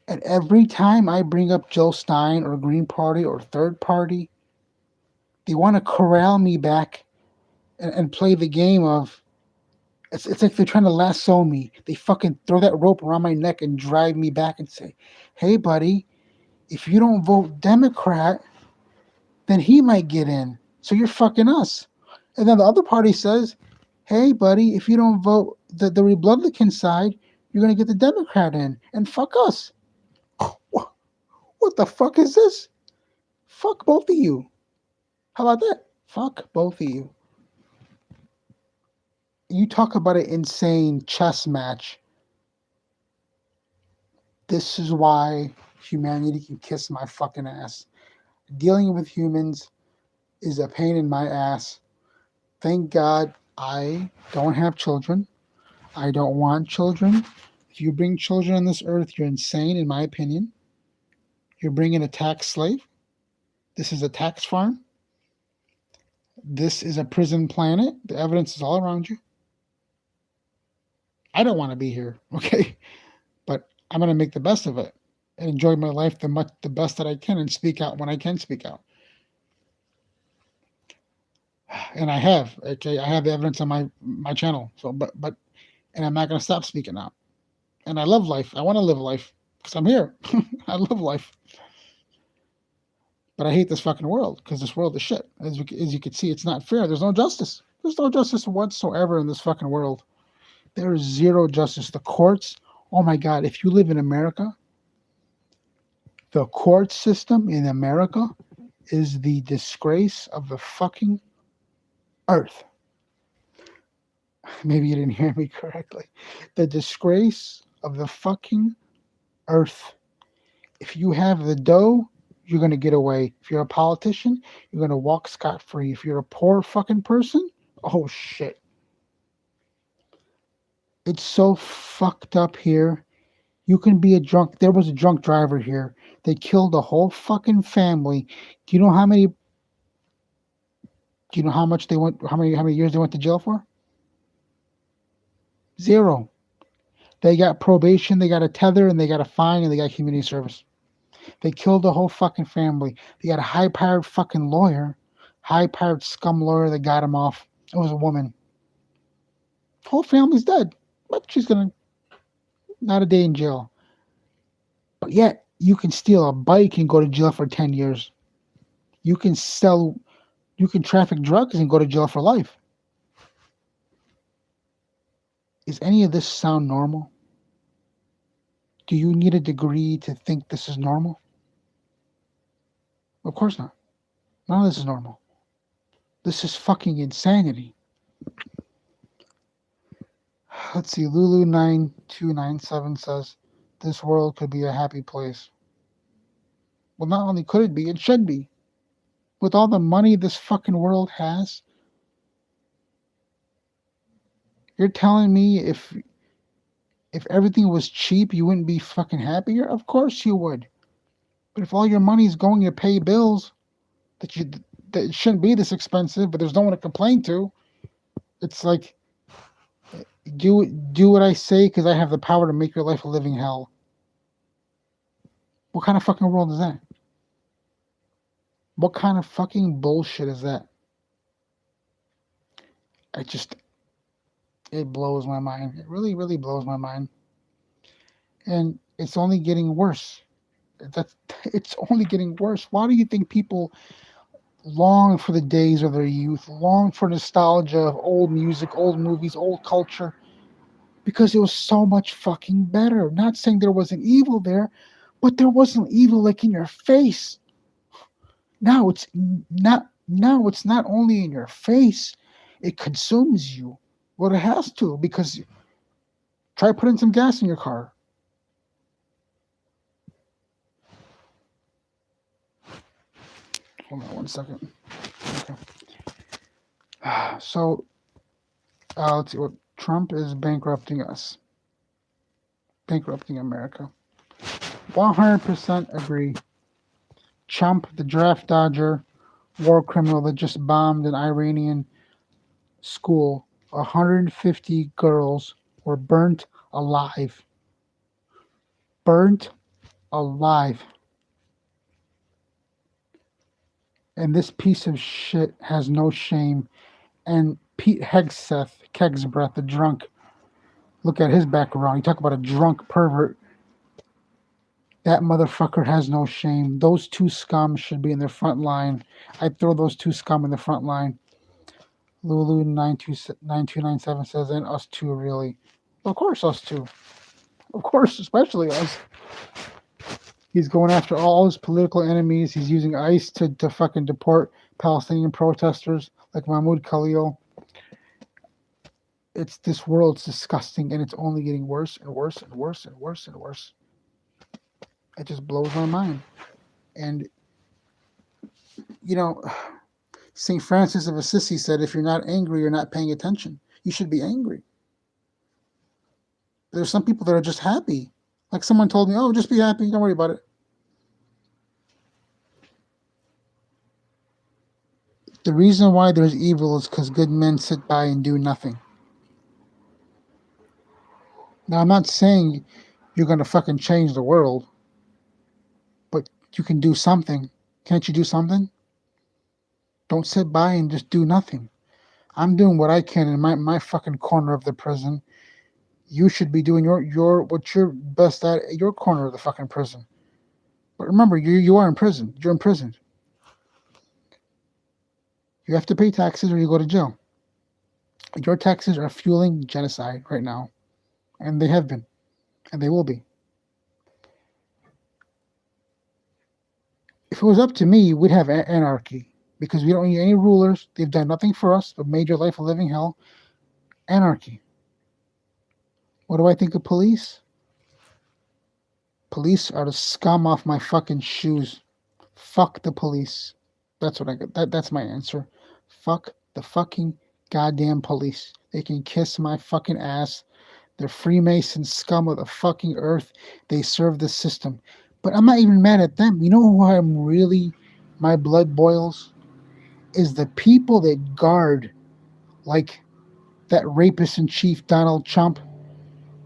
And every time I bring up Joe Stein or Green Party or Third Party, they want to corral me back and play the game of it's like they're trying to lasso me. They fucking throw that rope around my neck and drive me back and say, "Hey, buddy, if you don't vote Democrat, then he might get in. So you're fucking us." And then the other party says, "Hey, buddy, if you don't vote the Republican side, you're gonna get the Democrat in, and fuck us." What the fuck is this? Fuck both of you. How about that? Fuck both of you. You talk about an insane chess match. This is why humanity can kiss my fucking ass. Dealing with humans is a pain in my ass. Thank God I don't have children. I don't want children. If you bring children on this earth, you're insane, in my opinion. You're bringing a tax slave. This is a tax farm. This is a prison planet. The evidence is all around you. I don't want to be here, okay? But I'm going to make the best of it and enjoy my life the best that I can and speak out when I can speak out. And I have, okay, I have the evidence on my channel. So, but, and I'm not going to stop speaking out. And I love life. I want to live life because I'm here. I love life. But I hate this fucking world because this world is shit. As you can see, it's not fair. There's no justice. There's no justice whatsoever in this fucking world. There is zero justice. The courts, oh my God, if you live in America, the court system in America is the disgrace of the fucking earth. Maybe you didn't hear me correctly. The disgrace of the fucking earth. If you have the dough, you're going to get away. If you're a politician, you're going to walk scot-free. If you're a poor fucking person, oh shit. It's so fucked up here. You can be a drunk. There was a drunk driver here. They killed a whole fucking family. Do you know how many? Do you know how much they went? How many years they went to jail for? 0. They got probation. They got a tether, and they got a fine, and they got community service. They killed the whole fucking family. They got a high-powered fucking lawyer, high-powered scum lawyer that got him off. It was a woman. Whole family's dead, but she's gonna not a day in jail. But yet, you can steal a bike and go to jail for 10 years. You can traffic drugs and go to jail for life. Is any of this sound normal? Do you need a degree to think this is normal? Of course not. None of this is normal. This is fucking insanity. Let's see, Lulu9297 says, this world could be a happy place. Well, not only could it be, it should be. With all the money this fucking world has, you're telling me if If everything was cheap, you wouldn't be fucking happier? Of course you would. But if all your money is going to pay bills that you that it shouldn't be this expensive, but there's no one to complain to, it's like do what I say because I have the power to make your life a living hell. What kind of fucking world is that? What kind of fucking bullshit is that? I just it blows my mind. It really, really blows my mind. And it's only getting worse. That's it's only getting worse. Why do you think people long for the days of their youth, long for nostalgia of old music, old movies, old culture? Because it was so much fucking better. Not saying there wasn't evil there, but there wasn't evil like in your face. Now it's not only in your face, it consumes you. Well, it has to because try putting some gas in your car. Hold on one second. Okay. So let's see what Trump is bankrupting us, bankrupting America. 100% agree. Trump, the draft dodger, war criminal that just bombed an Iranian school. 150 girls were burnt alive. Burnt alive. And this piece of shit has no shame. And Pete Hegseth, Kegsbreath, the drunk, look at his background. You talk about a drunk pervert. That motherfucker has no shame. Those two scum should be in the front line. I'd throw those two scum in the front line. Lulu9297 says, and us too, really. Of course, us too. Of course, especially us. He's going after all his political enemies. He's using ICE to fucking deport Palestinian protesters like Mahmoud Khalil. This world's disgusting, and it's only getting worse and worse and worse and worse and worse. It just blows my mind. And, you know, St. Francis of Assisi said, if you're not angry, you're not paying attention. You should be angry. There's some people that are just happy. Like someone told me, oh, just be happy. Don't worry about it. The reason why there's evil is because good men sit by and do nothing. Now, I'm not saying you're going to fucking change the world, but you can do something. Can't you do something? Don't sit by and just do nothing. I'm doing what I can in my fucking corner of the prison. You should be doing your what you're best at your corner of the fucking prison. But remember, you are in prison. You're in prison. You have to pay taxes or you go to jail. Your taxes are fueling genocide right now. And they have been. And they will be. If it was up to me, we'd have anarchy. Because we don't need any rulers. They've done nothing for us but made your life a living hell. Anarchy. What do I think of police? Police are the scum off my fucking shoes. Fuck the police. That's what I got. That's my answer. Fuck the fucking goddamn police. They can kiss my fucking ass. They're Freemason scum of the fucking earth. They serve the system. But I'm not even mad at them. You know who I'm really, my blood boils? Is the people that guard, like that rapist in chief Donald Trump,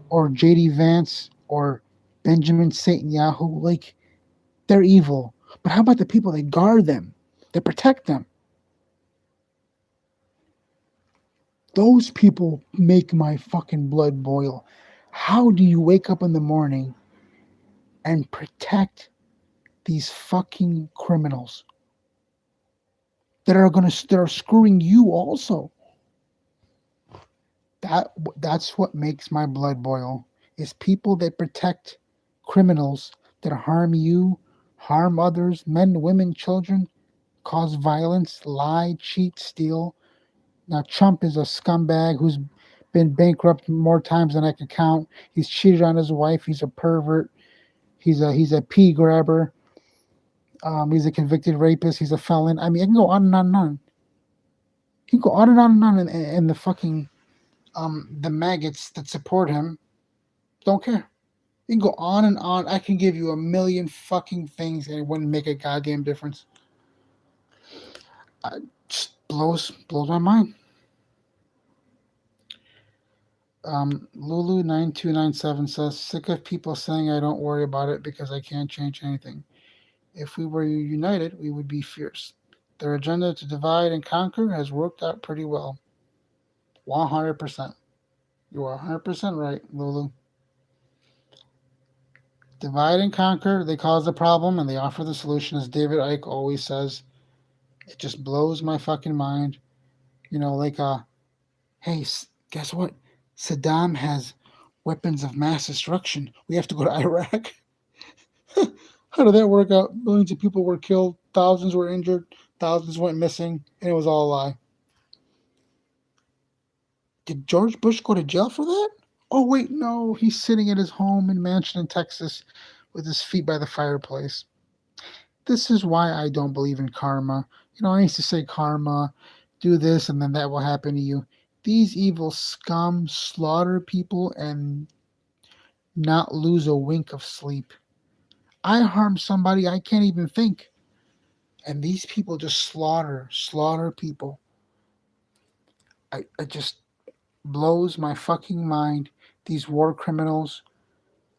or JD Vance, or Benjamin Netanyahu. Like, they're evil. But how about the people that guard them, that protect them? Those people make my fucking blood boil. How do you wake up in the morning and protect these fucking criminals that are screwing you also? That's what makes my blood boil. Is people that protect criminals that harm you, harm others, men, women, children, cause violence, lie, cheat, steal. Now Trump is a scumbag who's been bankrupt more times than I can count. He's cheated on his wife. He's a pervert. He's a pea grabber. He's a convicted rapist. He's a felon. I mean, I can go on and on and on. You can go on and on and on, and the fucking the maggots that support him, Don't care. You can go on and on. I can give you a million fucking things and it wouldn't make a goddamn difference. It just blows my mind. Lulu9297 says, sick of people saying I don't worry about it because I can't change anything. If we were united, we would be fierce. Their agenda to divide and conquer has worked out pretty well. 100%. You are 100% right, Lulu. Divide and conquer, they cause the problem and they offer the solution, as David Icke always says. It just blows my fucking mind. Like, hey, guess what? Saddam has weapons of mass destruction. We have to go to Iraq. How did that work out? Millions of people were killed, thousands were injured, thousands went missing, and it was all a lie. Did George Bush go to jail for that? Oh, wait, no. He's sitting at his home in Mansion in Texas with his feet by the fireplace. This is why I don't believe in karma. I used to say karma, do this, and then that will happen to you. These evil scum slaughter people and not lose a wink of sleep. I harm somebody, I can't even think. And these people just slaughter people. It just blows my fucking mind. These war criminals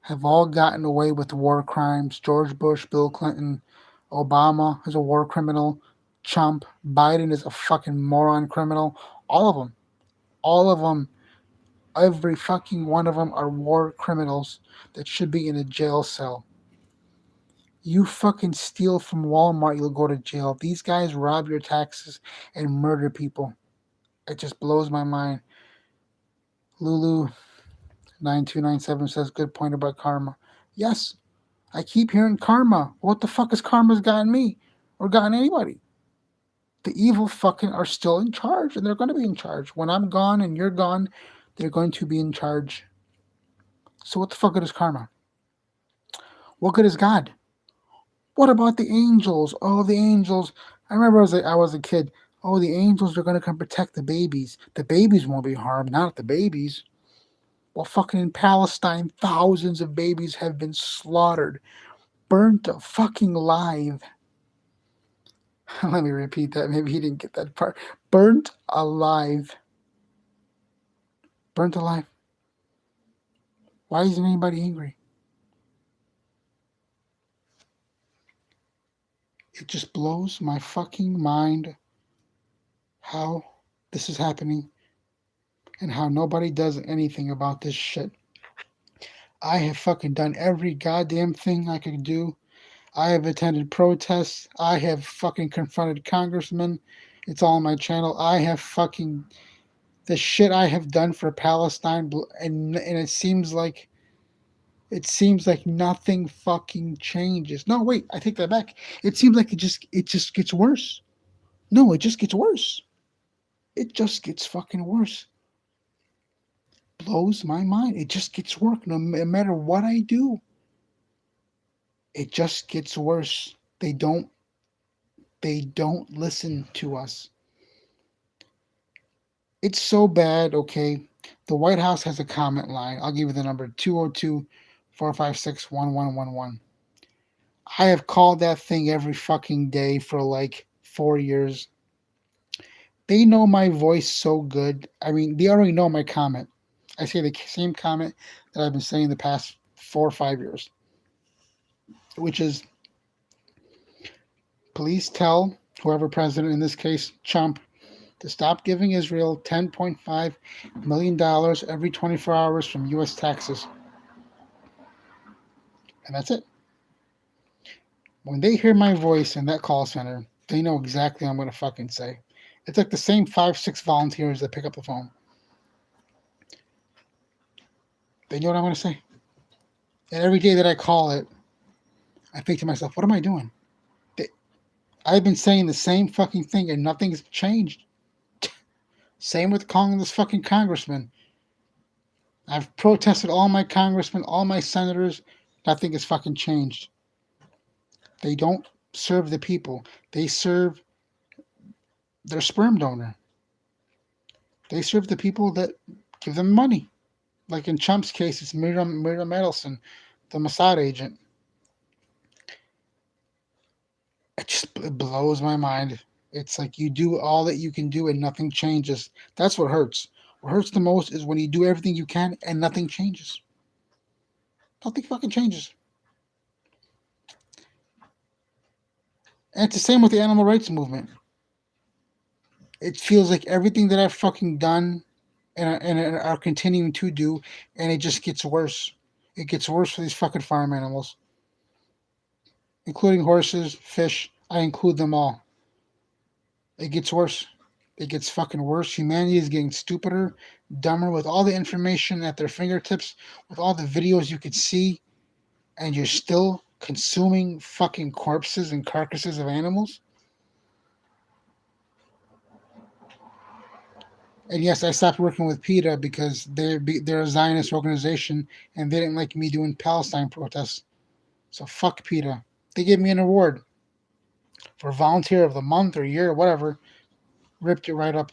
have all gotten away with war crimes. George Bush, Bill Clinton, Obama is a war criminal. Trump, Biden is a fucking moron criminal. All of them. All of them. Every fucking one of them are war criminals that should be in a jail cell. You fucking steal from Walmart, you'll go to jail. These guys rob your taxes and murder people. It just blows my mind. Lulu9297 says, good point about karma. Yes, I keep hearing karma. What the fuck has karma's gotten me? Or gotten anybody? The evil fucking are still in charge, and they're going to be in charge. When I'm gone and you're gone, they're going to be in charge. So what the fuck good is karma? What good is God? What about the angels? Oh, the angels. I remember I was a kid. Oh, the angels are going to come protect the babies. The babies won't be harmed, not the babies. Well, fucking in Palestine, thousands of babies have been slaughtered, burnt fucking alive. Let me repeat that. Maybe he didn't get that part. Burnt alive. Burnt alive. Why isn't anybody angry? It just blows my fucking mind how this is happening and how nobody does anything about this shit. I have fucking done every goddamn thing I could do. I have attended protests. I have fucking confronted congressmen. It's all on my channel. I have fucking the shit I have done for Palestine, and it seems like nothing fucking changes. No, wait, I take that back. It seems like it just gets worse. No, it just gets worse. It just gets fucking worse. Blows my mind. It just gets worse. No matter what I do, it just gets worse. They don't listen to us. It's so bad, okay? The White House has a comment line. I'll give you the number 202-456-1111. I have called that thing every fucking day for like 4 years. They know my voice so good. I mean, they already know my comment. I say the same comment that I've been saying the past 4 or 5 years, which is, please tell whoever president, in this case, Trump, to stop giving Israel $10.5 million every 24 hours from U.S. taxes. And that's it. When they hear my voice in that call center, they know exactly what I'm going to fucking say. It's like the same 5-6 volunteers that pick up the phone. They know what I'm going to say. And every day that I call it, I think to myself, what am I doing? I've been saying the same fucking thing and nothing's changed. Same with calling this fucking congressman. I've protested all my congressmen, all my senators. Nothing has fucking changed. They don't serve the people. They serve their sperm donor. They serve the people that give them money. Like in Trump's case, it's Miriam Edelson, the Mossad agent. It blows my mind. It's like you do all that you can do and nothing changes. That's what hurts. What hurts the most is when you do everything you can and nothing changes. Nothing fucking changes. And it's the same with the animal rights movement. It feels like everything that I've fucking done and are continuing to do, and it just gets worse. It gets worse for these fucking farm animals, including horses, fish. I include them all. It gets worse. It gets fucking worse. Humanity is getting stupider, dumber with all the information at their fingertips, with all the videos you could see, and you're still consuming fucking corpses and carcasses of animals. And yes, I stopped working with PETA because they're a Zionist organization and they didn't like me doing Palestine protests. So fuck PETA. They gave me an award for volunteer of the month or year or whatever. Ripped it right up.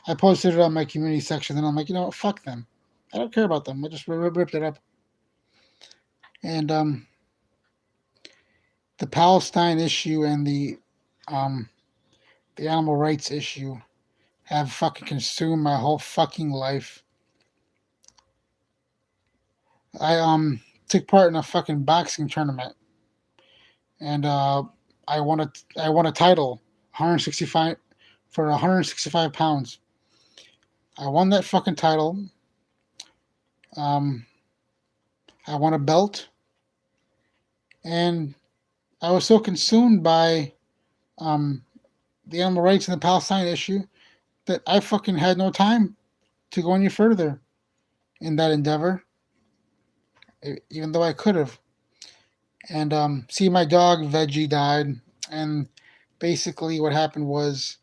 I posted it on my community section and I'm like, you know what, fuck them. I don't care about them. I just ripped it up. And the Palestine issue and the animal rights issue have fucking consumed my whole fucking life. I took part in a fucking boxing tournament, and I won a title, 165 for 165 pounds. I won that fucking title. Um, I won a belt, and I was so consumed by um the animal rights and the Palestine issue that I fucking had no time to go any further in that endeavor, even though I could have. And see, my dog Veggie died, and basically what happened was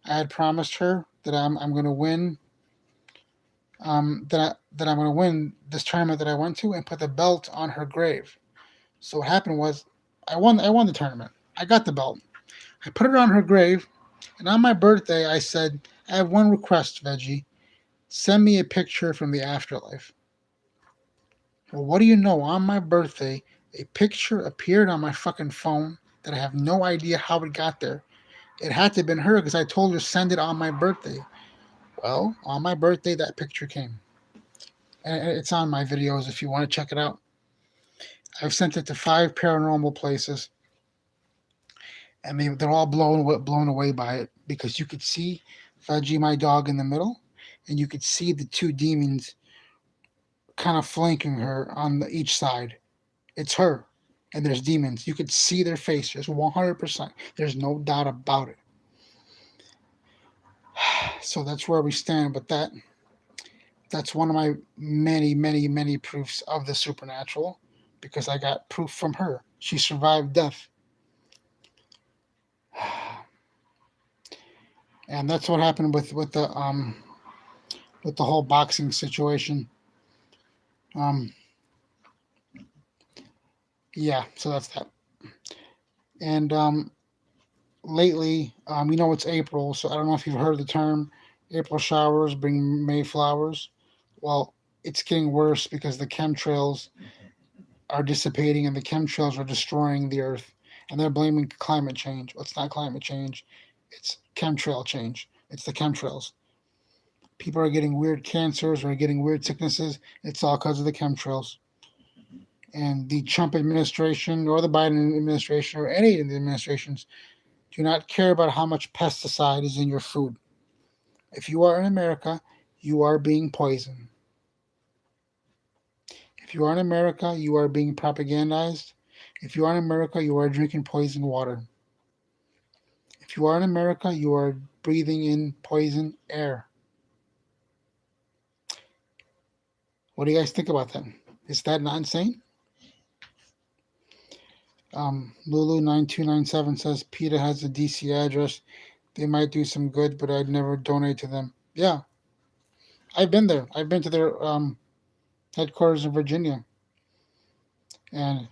I had promised her that I'm going to win. That I'm going to win this tournament that I went to and put the belt on her grave. So what happened was I won the tournament. I got the belt. I put it on her grave, and on my birthday I said, I have one request, Veggie. Send me a picture from the afterlife. Well, what do you know? On my birthday, a picture appeared on my fucking phone that I have no idea how it got there. It had to have been her because I told her send it on my birthday. Well, on my birthday, that picture came. And it's on my videos if you want to check it out. I've sent it to 5 paranormal places, and they're all blown away by it because you could see Veggie, my dog, in the middle, and you could see the two demons kind of flanking her on each side. It's her, and there's demons. You could see their faces 100%. There's no doubt about it. So that's where we stand. But that's one of my many, many, many proofs of the supernatural because I got proof from her. She survived death. And that's what happened with the whole boxing situation. Yeah, so that's that. And lately, it's April, so I don't know if you've heard the term April showers bring May flowers. Well, it's getting worse because the chemtrails are dissipating and the chemtrails are destroying the earth. And they're blaming climate change. Well, it's not climate change, it's chemtrail change. It's the chemtrails. People are getting weird cancers or getting weird sicknesses. It's all because of the chemtrails. And the Trump administration or the Biden administration or any of the administrations do not care about how much pesticide is in your food. If you are in America, you are being poisoned. If you are in America, you are being propagandized. If you are in America, you are drinking poisoned water. If you are in America, you are breathing in poison air. What do you guys think about that? Is that not insane? Lulu9297 says PETA has a DC address. They might do some good, but I'd never donate to them. Yeah, I've been there. I've been to their headquarters in Virginia. And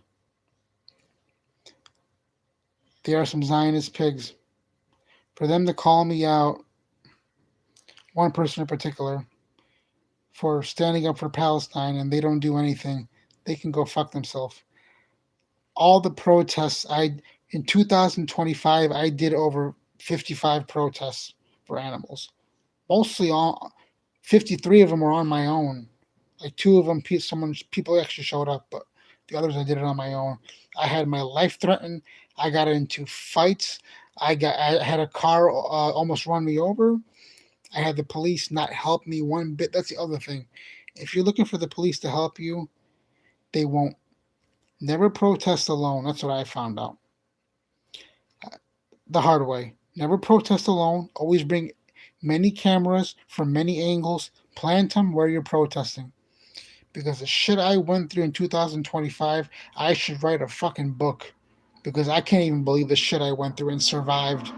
they are some Zionist pigs. For them to call me out, one person in particular, for standing up for Palestine and they don't do anything, they can go fuck themselves. All the protests in 2025, I did over 55 protests for animals. Mostly all 53 of them were on my own. Like two of them, people actually showed up, but the others I did it on my own. I had my life threatened. I got into fights. I had a car almost run me over. I had the police not help me one bit. That's the other thing. If you're looking for the police to help you, they won't. Never protest alone. That's what I found out the hard way. Never protest alone. Always bring many cameras from many angles. Plant them where you're protesting. Because the shit I went through in 2025, I should write a fucking book. Because I can't even believe the shit I went through and survived.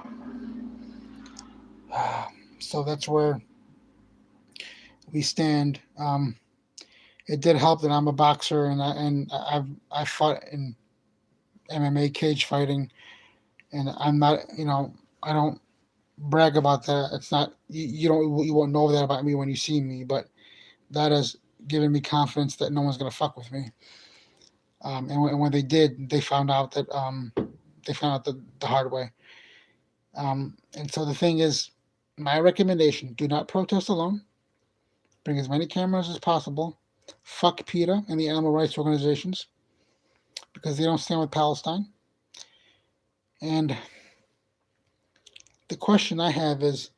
So that's where we stand. It did help that I'm a boxer and I fought in MMA cage fighting, and I'm not, I don't brag about that. It's not you won't know that about me when you see me, but that has given me confidence that no one's gonna fuck with me. And when they did, they found out the hard way. And so the thing is, my recommendation: do not protest alone. Bring as many cameras as possible. Fuck PETA and the animal rights organizations because they don't stand with Palestine. And the question I have is,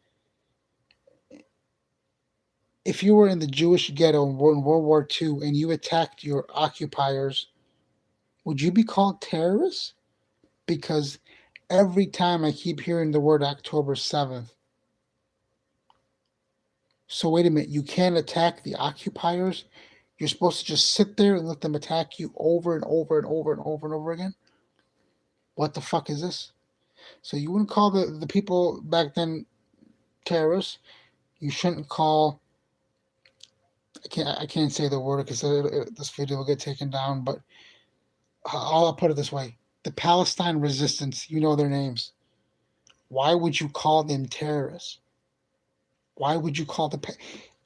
if you were in the Jewish ghetto in World War II and you attacked your occupiers, would you be called terrorists? Because every time I keep hearing the word October 7th. So wait a minute, you can't attack the occupiers? You're supposed to just sit there and let them attack you over and over and over and over and over again? What the fuck is this? So you wouldn't call the people back then terrorists. You shouldn't call. I can't say the word because this video will get taken down. But I'll put it this way: the Palestine resistance. You know their names. Why would you call them terrorists? Why would you call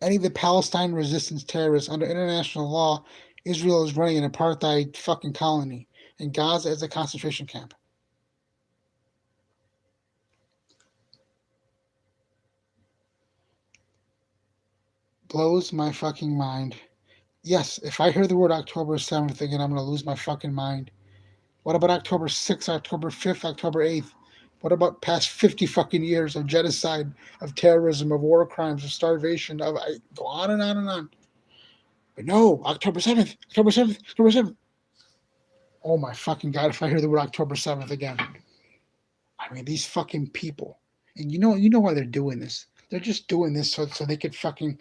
any of the Palestine resistance terrorists under international law? Israel is running an apartheid fucking colony, and Gaza is a concentration camp. Blows my fucking mind. Yes, if I hear the word October 7th again, I'm going to lose my fucking mind. What about October 6th, October 5th, October 8th? What about past 50 fucking years of genocide, of terrorism, of war crimes, of starvation, I go on and on and on. But no, October 7th, October 7th, October 7th. Oh my fucking God, if I hear the word October 7th again. I mean, these fucking people. And you know why they're doing this. They're just doing this so they could fucking,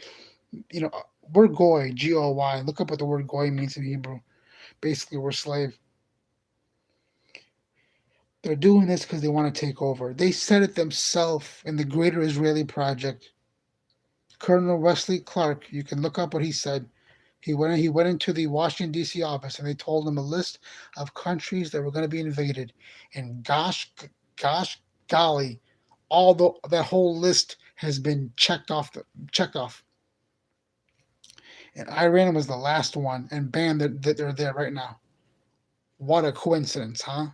we're goy, G-O-Y. Look up what the word goy means in Hebrew. Basically, we're slave. They're doing this because they want to take over. They said it themselves in the Greater Israeli Project. Colonel Wesley Clark, you can look up what he said. He went into the Washington, D.C. office and they told him a list of countries that were going to be invaded. And gosh golly, that whole list has been checked off. And Iran was the last one, and bam, they're there right now. What a coincidence, huh?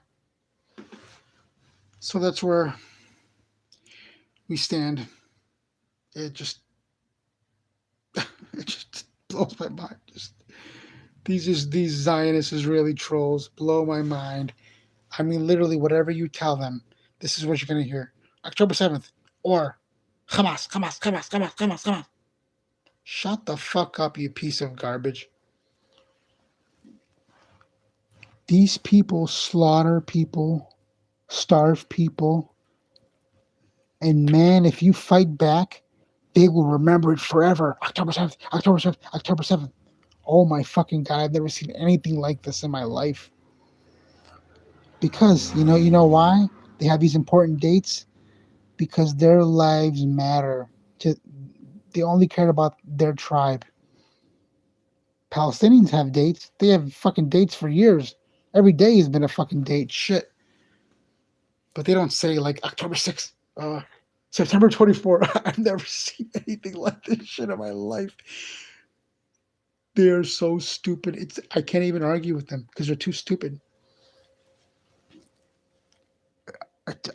So that's where we stand. It just blows my mind. These Zionist Israeli trolls blow my mind. I mean, literally, whatever you tell them, this is what you're gonna hear. October 7th, or Hamas, Hamas, Hamas, Hamas, Hamas, Hamas. Shut the fuck up, you piece of garbage. These people slaughter people, starve people, and man, if you fight back, they will remember it forever. October 7th, October 7th, October 7th. Oh my fucking God, I've never seen anything like this in my life. Because, you know why? They have these important dates. Because their lives matter. They only care about their tribe. Palestinians have dates. They have fucking dates for years. Every day has been a fucking date. Shit. But they don't say like October 6th, September 24th. I've never seen anything like this shit in my life. They're so stupid. I can't even argue with them because they're too stupid.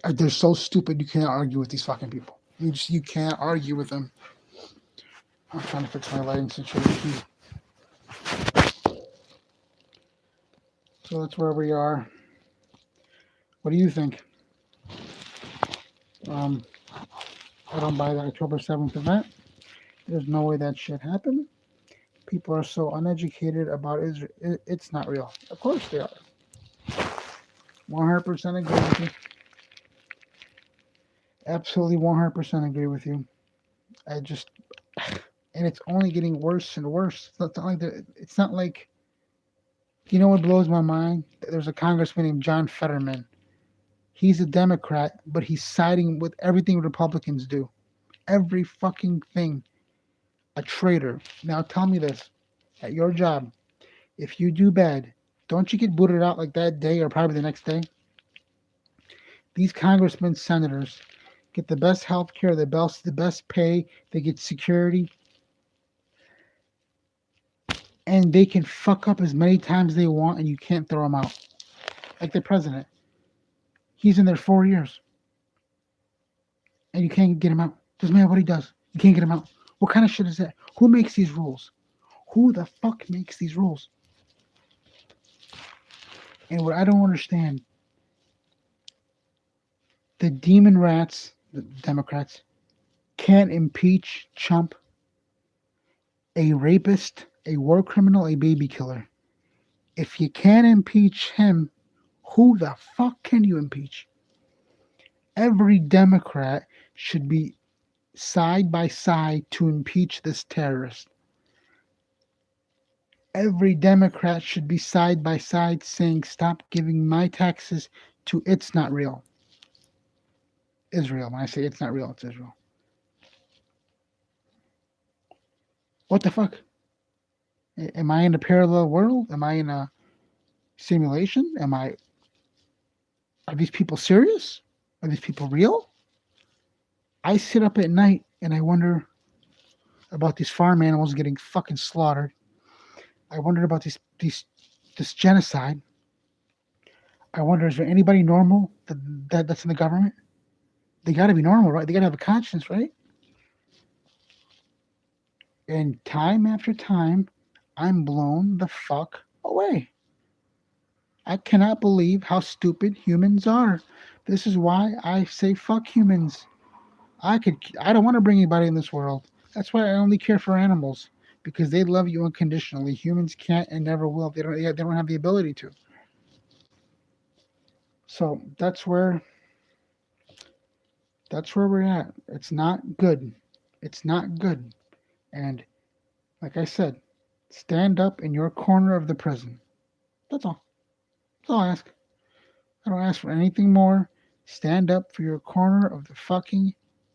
They're so stupid. You can't argue with these fucking people. You can't argue with them. I'm trying to fix my lighting situation. So that's where we are. What do you think? I don't buy the October 7th event. There's no way that shit happened. People are so uneducated about Israel. It's not real. Of course they are. 100% agree with you. Absolutely 100% agree with you. I just, and it's only getting worse and worse. It's not like, you know what blows my mind? There's a congressman named John Fetterman. He's a Democrat, but he's siding with everything Republicans do. Every fucking thing. A traitor. Now tell me this. At your job, if you do bad, don't you get booted out like that day or probably the next day? These congressmen, senators get the best health care, the best pay, they get security, and they can fuck up as many times as they want and you can't throw them out. Like the president. He's in there 4 years. And you can't get him out. Doesn't matter what he does. You can't get him out. What kind of shit is that? Who makes these rules? Who the fuck makes these rules? And what I don't understand, the demon rats, the Democrats, can't impeach Trump, a rapist, a war criminal, a baby killer. If you can't impeach him, who the fuck can you impeach? Every Democrat should be side by side to impeach this terrorist. Every Democrat should be side by side saying, stop giving my taxes to It's Not Real. Israel. When I say it's not real, it's Israel. What the fuck? Am I in a parallel world? Am I in a simulation? Are these people serious? Are these people real? I sit up at night and I wonder about these farm animals getting fucking slaughtered. I wonder about this genocide. I wonder, is there anybody normal that's in the government? They got to be normal, right? They got to have a conscience, right? And time after time, I'm blown the fuck away. I cannot believe how stupid humans are. This is why I say fuck humans. I don't want to bring anybody in this world. That's why I only care for animals, because they love you unconditionally. Humans can't and never will. They don't have the ability to. So that's where we're at. It's not good. It's not good. And like I said, stand up in your corner of the prison. That's all. That's all I ask. I don't ask for anything more. Stand up for your corner of the fucking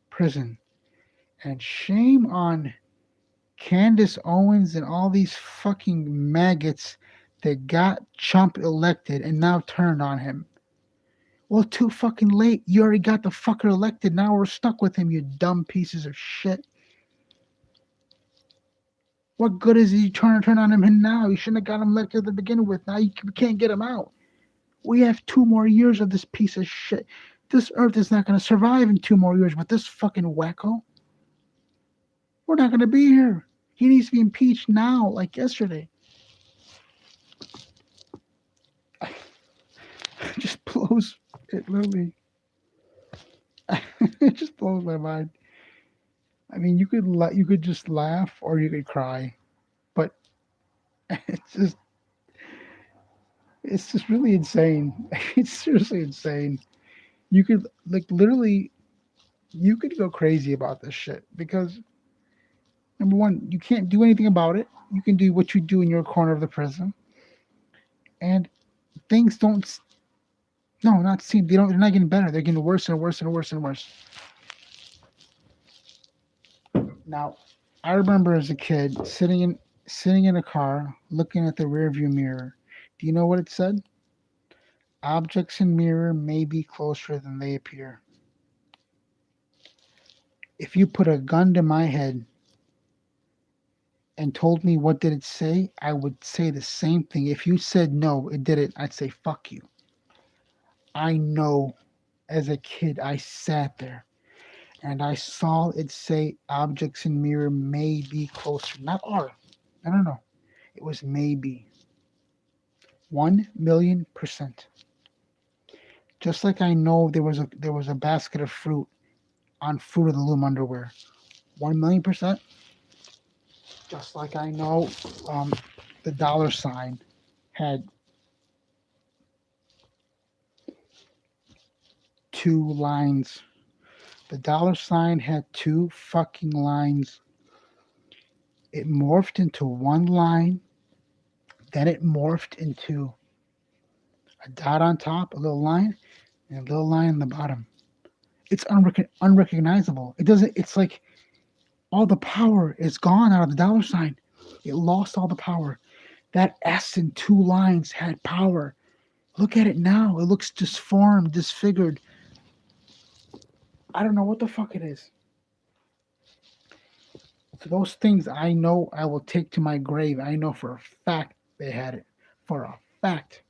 prison. And shame on Candace Owens and all these fucking maggots that got Trump elected and now turned on him. Well, too fucking late. You already got the fucker elected. Now we're stuck with him, you dumb pieces of shit. What good is he trying to turn on him now? You shouldn't have got him elected to begin with. Now you can't get him out. We have 2 more years of this piece of shit. This earth is not going to survive in 2 more years with this fucking wacko. We're not going to be here. He needs to be impeached now, like yesterday. It just blows. It literally. It just blows my mind. I mean, you could just laugh or you could cry, but it's just really insane. It's seriously insane. You could literally, you could go crazy about this shit because number one, you can't do anything about it. You can do what you do in your corner of the prison, and things don't. No, not seem. They don't. They're not getting better. They're getting worse and worse and worse and worse. Now, I remember as a kid sitting in a car looking at the rearview mirror. Do you know what it said? Objects in mirror may be closer than they appear. If you put a gun to my head and told me what did it say, I would say the same thing. If you said no, it didn't, I'd say fuck you. I know as a kid I sat there and I saw it say objects in mirror may be closer. Not are. I don't know. It was maybe. 1,000,000%. Just like I know there was a basket of fruit on Fruit of the Loom underwear. 1,000,000%. Just like I know the dollar sign had two lines. The dollar sign had two fucking lines. It morphed into one line, then it morphed into a dot on top, a little line, and a little line on the bottom. It's unrecognizable. It doesn't. It's like all the power is gone out of the dollar sign. It lost all the power. That S in two lines had power. Look at it now. It looks disformed, disfigured. I don't know what the fuck it is. So those things I know I will take to my grave. I know for a fact they had it. For a fact.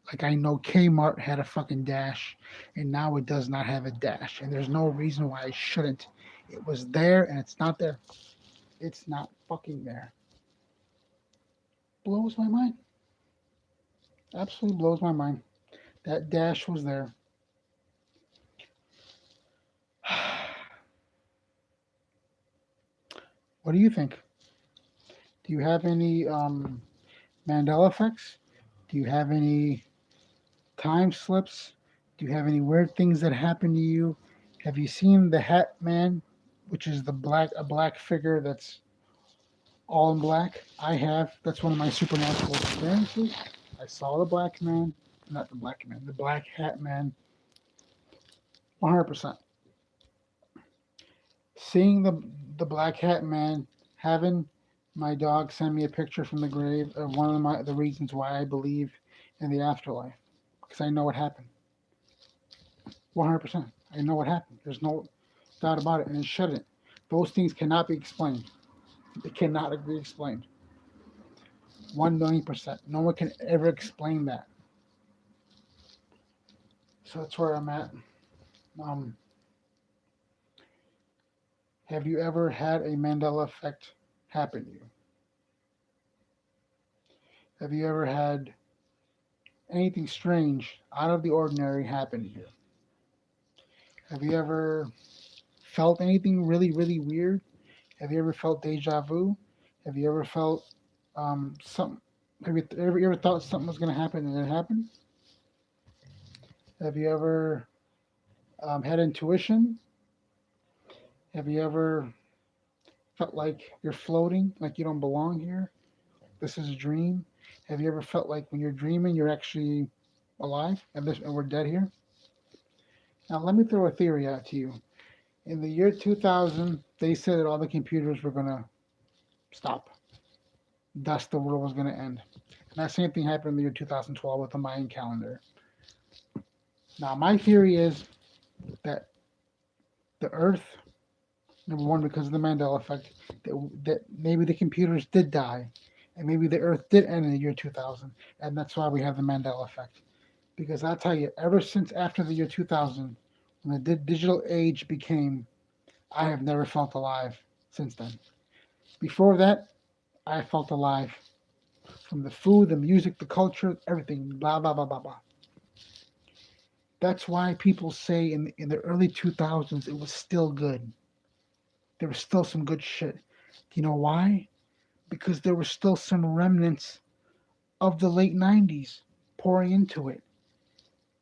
Like I know Kmart had a fucking dash, and now it does not have a dash. And there's no reason why it shouldn't. It was there and it's not there. It's not fucking there. Blows my mind. Absolutely blows my mind. That dash was there. What do you think? Do you have any Mandela effects? Do you have any time slips? Do you have any weird things that happen to you? Have you seen the Hat Man, which is a black figure that's all in black? I have. That's one of my supernatural experiences. I saw the black man, not the black man, the black hat man. 100%. Seeing the black hat man, having my dog send me a picture from the grave of one of the reasons why I believe in the afterlife, because I know what happened. 100%. I know what happened. There's no doubt about it, and it shouldn't. Those things cannot be explained. They cannot be explained. 1,000,000%. No one can ever explain that. So that's where I'm at. Have you ever had a Mandela effect happen to you? Have you ever had anything strange, out of the ordinary happen to you? Have you ever felt anything really, really weird? Have you ever felt deja vu? Have you ever felt something? Have you ever thought something was going to happen and it happened? Have you ever had intuition? Have you ever felt like you're floating, like you don't belong here? This is a dream. Have you ever felt like when you're dreaming, you're actually alive and we're dead here? Now, let me throw a theory out to you. In the year 2000, they said that all the computers were going to stop. Thus, the world was going to end. And that same thing happened in the year 2012 with the Mayan calendar. Now, my theory is that the Earth, number one, because of the Mandela effect, that maybe the computers did die, and maybe the Earth did end in the year 2000, and that's why we have the Mandela effect. Because I'll tell you, ever since after the year 2000, when the digital age became, I have never felt alive since then. Before that, I felt alive. From the food, the music, the culture, everything, blah, blah, blah, blah, blah. That's why people say in the early 2000s, it was still good. There was still some good shit. Do you know why? Because there were still some remnants of the late 90s pouring into it.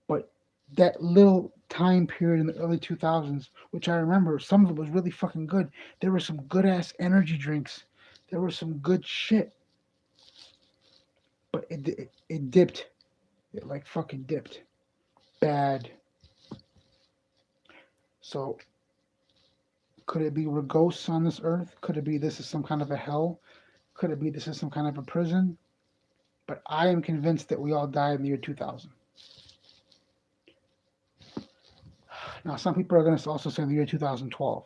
But that little time period in the early 2000s, which I remember, some of it was really fucking good. There were some good ass energy drinks. There was some good shit. But it dipped. It like fucking dipped. Bad. So, could it be we're ghosts on this earth? Could it be this is some kind of a hell? Could it be this is some kind of a prison? But I am convinced that we all died in the year 2000. Now, some people are going to also say the year 2012.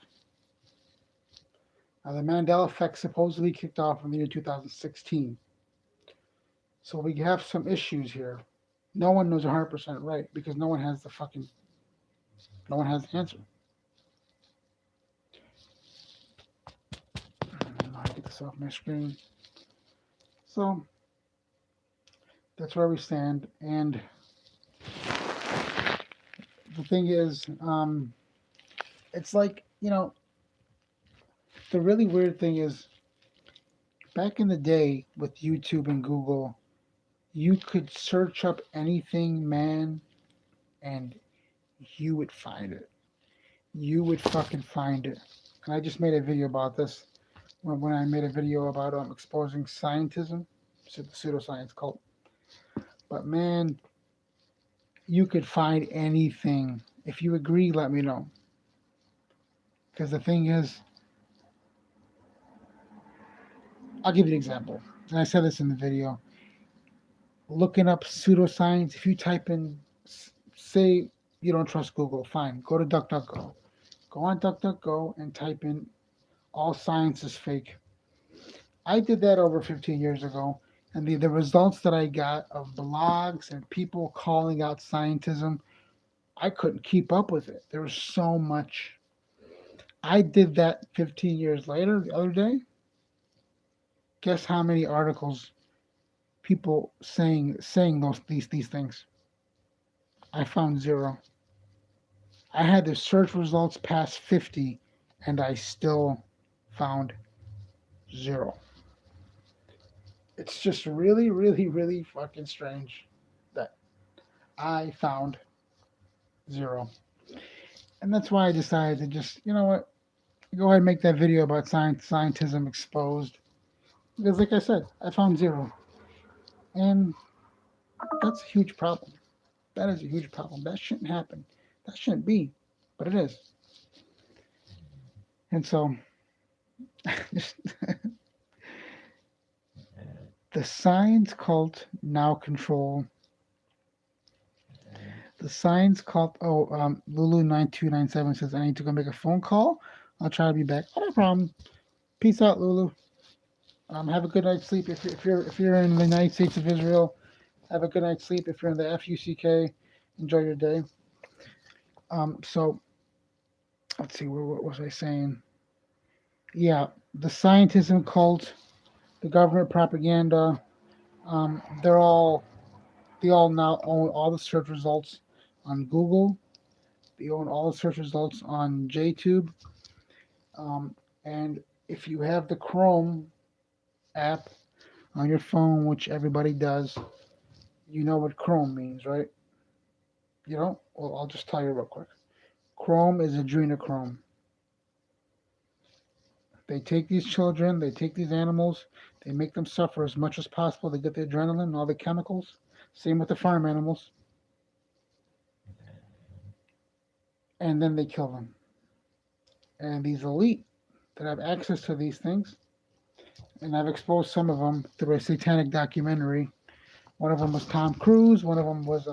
The Mandela effect supposedly kicked off in the year 2016. So we have some issues here. No one knows 100% right because no one has the answer. I get this off my screen. So that's where we stand. And the thing is, it's like, the really weird thing is back in the day with YouTube and Google, you could search up anything, man, and you would find it. You would fucking find it. And I just made a video about this when I made a video about exposing scientism, the pseudoscience cult. But man, you could find anything. If you agree, let me know. Because the thing is, I'll give you an example. And I said this in the video. Looking up pseudoscience, if you type in, say you don't trust Google, fine, go to DuckDuckGo. Go on DuckDuckGo and type in all science is fake. I did that over 15 years ago, and the results that I got of blogs and people calling out scientism, I couldn't keep up with it. There was so much. I did that 15 years later, the other day. Guess how many articles people saying these things? I found zero. I had the search results past 50, and I still found zero. It's just really, really, really fucking strange that I found zero. And that's why I decided to just, you know what, go ahead and make that video about scientism exposed. Because like I said, I found zero. And that's a huge problem. That is a huge problem. That shouldn't happen. That shouldn't be. But it is. And so the science cult now control. The science cult. Lulu9297 says I need to go make a phone call. I'll try to be back. Oh, no problem. Peace out, Lulu. Have a good night's sleep. If you're in the United States of Israel, have a good night's sleep. If you're in the FUCK, enjoy your day. So let's see. What was I saying? Yeah, the scientism cult, the government propaganda. They all now own all the search results on Google. They own all the search results on JTube. And if you have the Chrome app on your phone, which everybody does, you know what Chrome means, right? You don't? Well, I'll just tell you real quick. Chrome is adrenochrome. They take these children, they take these animals, they make them suffer as much as possible. They get the adrenaline and all the chemicals. Same with the farm animals. And then they kill them. And these elite that have access to these things, and I've exposed some of them through a satanic documentary. One of them was Tom Cruise. One of them was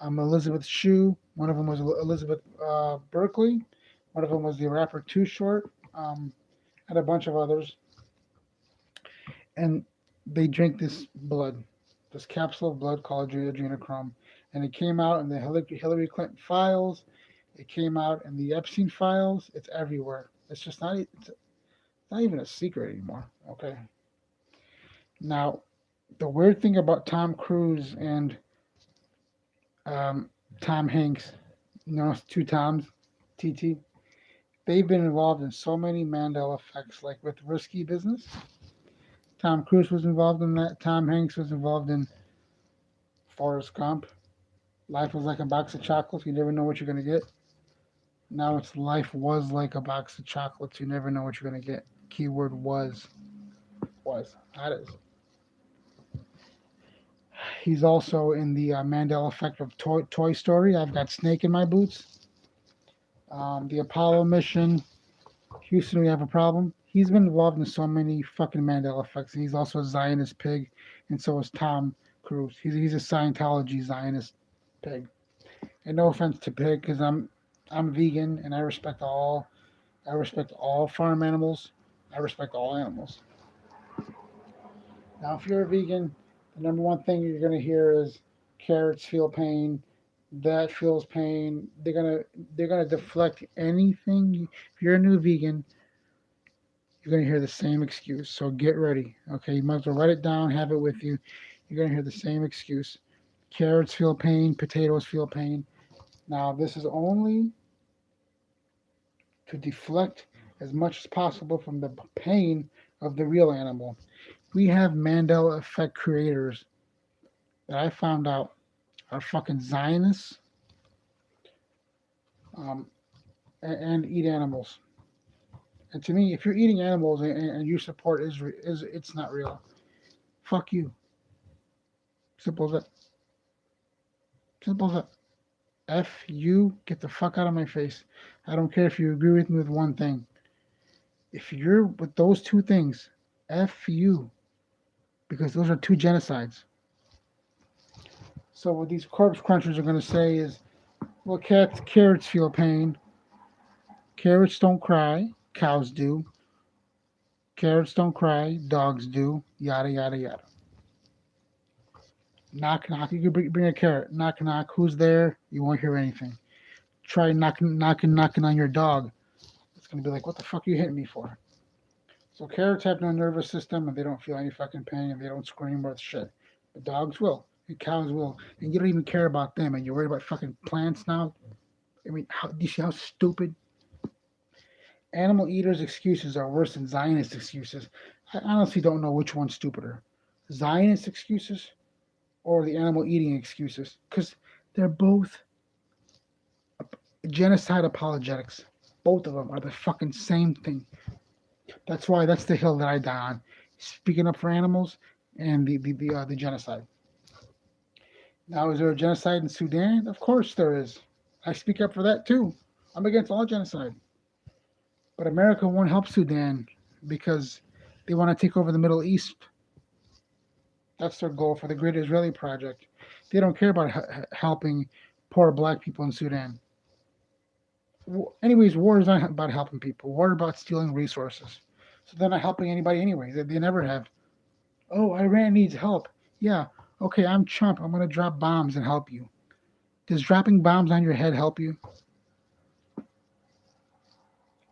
Elizabeth Shue. One of them was Elizabeth Berkley. One of them was the rapper Too Short, and a bunch of others. And they drink this blood, this capsule of blood called adrenochrome. And it came out in the Hillary Clinton files. It came out in the Epstein files. It's everywhere. It's just it's not even a secret anymore. Okay. Now, the weird thing about Tom Cruise and Tom Hanks, two Toms, TT, they've been involved in so many Mandela effects, like with Risky Business. Tom Cruise was involved in that. Tom Hanks was involved in Forrest Gump. Life was like a box of chocolates. You never know what you're going to get. Now it's life was like a box of chocolates. You never know what you're going to get. Keyword was. That is. He's also in the Mandela effect of Toy Story. I've got Snake in my boots. The Apollo mission. Houston, we have a problem. He's been involved in so many fucking Mandela effects. He's also a Zionist pig, and so is Tom Cruise. He's a Scientology Zionist pig. And no offense to pig, because I'm vegan and I respect all farm animals. I respect all animals. Now, if you're a vegan, the number one thing you're going to hear is carrots feel pain, that feels pain. They're gonna deflect anything. If you're a new vegan, you're gonna hear the same excuse. So get ready. Okay, you might as well write it down, have it with you. You're gonna hear the same excuse. Carrots feel pain, potatoes feel pain. Now, this is only to deflect as much as possible from the pain of the real animal. We have Mandela effect creators that I found out are fucking Zionists, um, and eat animals. And to me, if you're eating animals and you support Israel, it's not real. Fuck you. Simple as that. Simple as that. F you. Get the fuck out of my face. I don't care if you agree with me with one thing. If you're with those two things, F you. Because those are two genocides. So what these corpse crunchers are going to say is, well, carrots feel pain. Carrots don't cry. Cows do. Carrots don't cry. Dogs do. Yada, yada, yada. Knock, knock. You can bring a carrot. Knock, knock. Who's there? You won't hear anything. Try knocking on your dog. It's going to be like, what the fuck are you hitting me for? So carrots have no nervous system and they don't feel any fucking pain and they don't scream worth shit. But dogs will. And cows will. And you don't even care about them and you're worried about fucking plants now? I mean, do you see how stupid? Animal eaters' excuses are worse than Zionist excuses. I honestly don't know which one's stupider. Zionist excuses or the animal eating excuses? Because they're both genocide apologetics. Both of them are the fucking same thing. That's the hill that I die on. Speaking up for animals and the genocide. Now, is there a genocide in Sudan? Of course there is. I speak up for that too. I'm against all genocide. But America won't help Sudan because they want to take over the Middle East. That's their goal for the Great Israeli Project. They don't care about helping poor black people in Sudan. Anyways, war is not about helping people. War is about stealing resources. So they're not helping anybody anyway. They never have. Oh, Iran needs help. Yeah, okay, I'm Trump. I'm going to drop bombs and help you. Does dropping bombs on your head help you?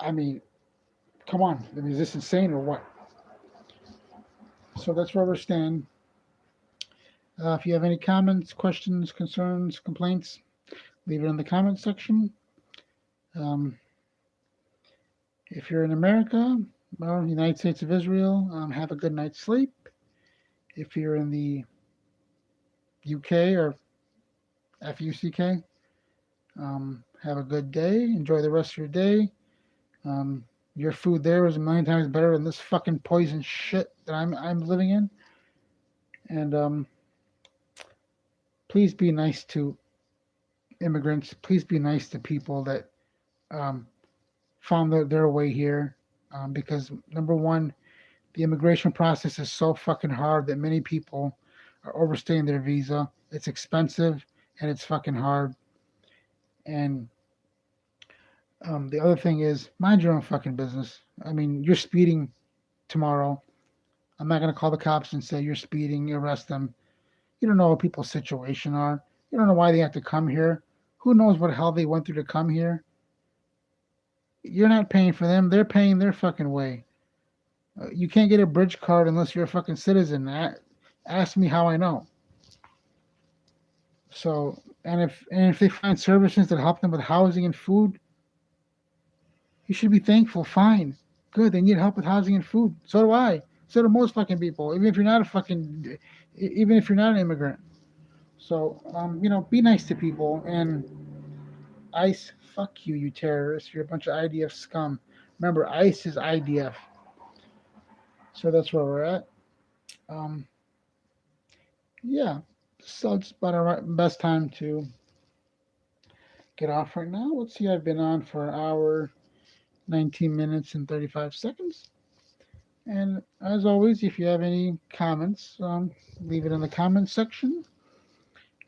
I mean, come on. I mean, is this insane or what? So that's where we stand. If you have any comments, questions, concerns, complaints, leave it in the comment section. If you're in America, well, United States of Israel, have a good night's sleep. If you're in the UK or FUCK, have a good day. Enjoy the rest of your day. Your food there is a million times better than this fucking poison shit that I'm living in. And please be nice to immigrants. Please be nice to people that found their way here. Because number one, the immigration process is so fucking hard that many people are overstaying their visa. It's expensive and it's fucking hard. And the other thing is, mind your own fucking business. I mean, you're speeding tomorrow. I'm not going to call the cops and say you're speeding, arrest them. You don't know what people's situation are. You don't know why they have to come here. Who knows what hell they went through to come here? You're not paying for them. They're paying their fucking way. You can't get a bridge card unless you're a fucking citizen. Ask me how I know. So, and if they find services that help them with housing and food, you should be thankful. Fine, good. They need help with housing and food. So do I. So do most fucking people. Even if you're not an immigrant. So, be nice to people. And ICE, fuck you, you terrorists. You're a bunch of IDF scum. Remember, ICE is IDF. So that's where we're at. Yeah. So it's about our best time to get off right now. Let's see. I've been on for an hour, 19 minutes, and 35 seconds. And as always, if you have any comments, leave it in the comments section.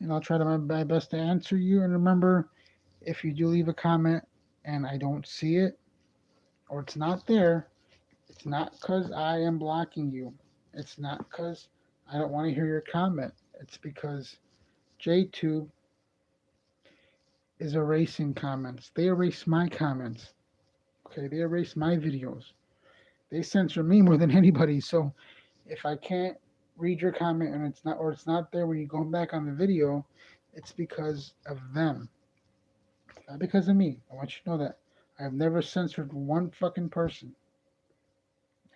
And I'll try my best to answer you. And remember, if you do leave a comment and I don't see it or it's not there, It's not because I am blocking you. It's not because I don't want to hear your comment. It's because JTube is erasing comments. They erase my comments. Okay, they erase my videos. They censor me more than anybody. So if I can't read your comment and it's not there when you go back on the video, it's because of them. Not because of me. I want you to know that. I have never censored one fucking person.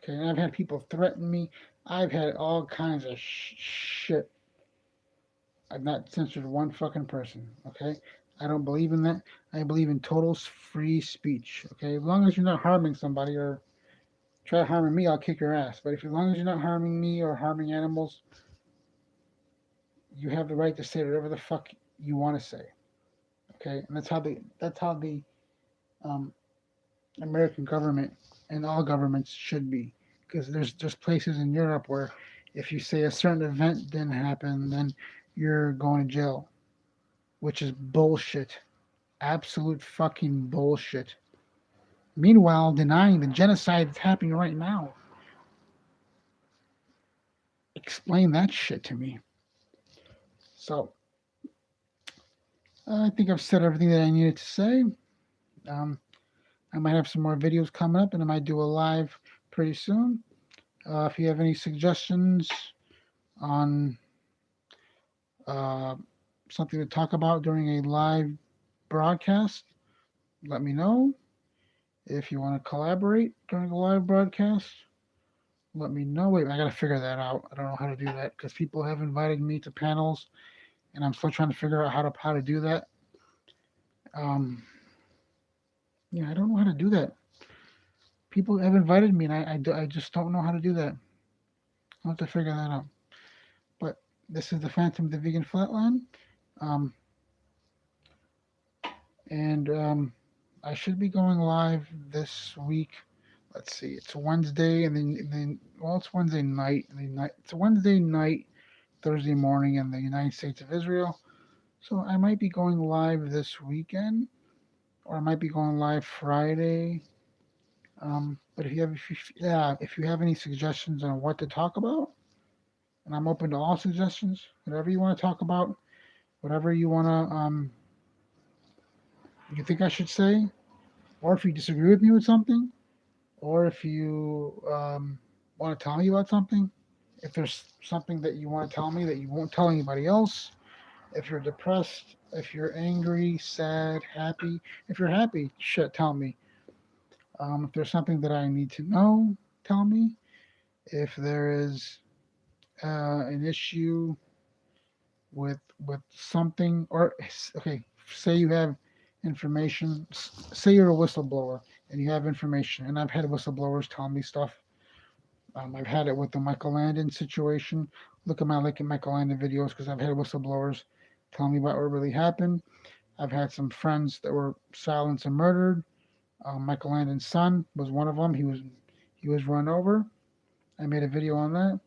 Okay, and I've had people threaten me. I've had all kinds of shit. I've not censored one fucking person. Okay, I don't believe in that. I believe in total free speech. Okay, as long as you're not harming somebody or try harming me, I'll kick your ass. But if as long as you're not harming me or harming animals, you have the right to say whatever the fuck you want to say. Okay, and that's how the um, American government and all governments should be. Because there's places in Europe where if you say a certain event didn't happen, then you're going to jail, which is bullshit. Absolute fucking bullshit. Meanwhile, denying the genocide that's happening right now. Explain that shit to me. So, I think I've said everything that I needed to say. I might have some more videos coming up, and I might do a live pretty soon. If you have any suggestions on something to talk about during a live broadcast, let me know. If you want to collaborate during a live broadcast, let me know. Wait, I got to figure that out. I don't know how to do that because people have invited me to panels, and I'm still trying to figure out how to do that. Yeah, I don't know how to do that. People have invited me, and I just don't know how to do that. I'll have to figure that out. But this is the Phantom of the Vegan Flatland. Um, and I should be going live this week. Let's see, it's Wednesday, and then it's Wednesday night, it's a Wednesday night, Thursday morning in the United States of Israel. So I might be going live this weekend, or I might be going live Friday. But if you have any suggestions on what to talk about, and I'm open to all suggestions, whatever you want to talk about, whatever you want to you think I should say, or if you disagree with me with something, or if you want to tell me about something, if there's something that you want to tell me that you won't tell anybody else, if you're depressed, if you're angry, sad, happy, if you're happy, shit, tell me. If there's something that I need to know, tell me. If there is an issue with something, or okay, say you have information, say you're a whistleblower and you have information, and I've had whistleblowers tell me stuff. I've had it with the Michael Landon situation. Look at my Michael Landon videos because I've had whistleblowers tell me about what really happened. I've had some friends that were silenced and murdered. Michael Landon's son was one of them. He was run over. I made a video on that.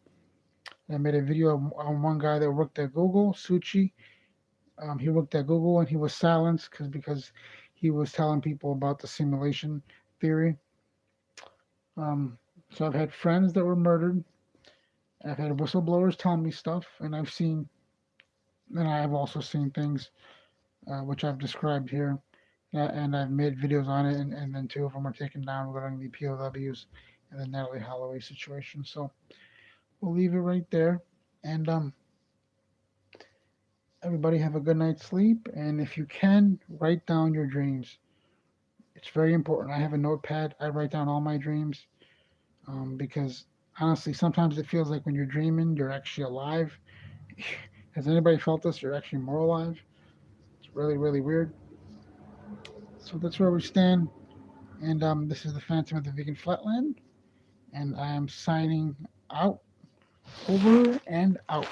I made a video on one guy that worked at Google, Suchi. He worked at Google and he was silenced because he was telling people about the simulation theory. So I've had friends that were murdered. I've had whistleblowers telling me stuff, and I have also seen things which I've described here, and I've made videos on it, and then 2 of them are taken down regarding the POWs and the Natalie Holloway situation. So we'll leave it right there, and everybody have a good night's sleep, and if you can, write down your dreams. It's very important. I have a notepad. I write down all my dreams because honestly, sometimes it feels like when you're dreaming, you're actually alive. Has anybody felt this? You're actually more alive. It's really, really weird. So that's where we stand. And this is the Phantom of the Vegan Flatland. And I am signing out. Over and out.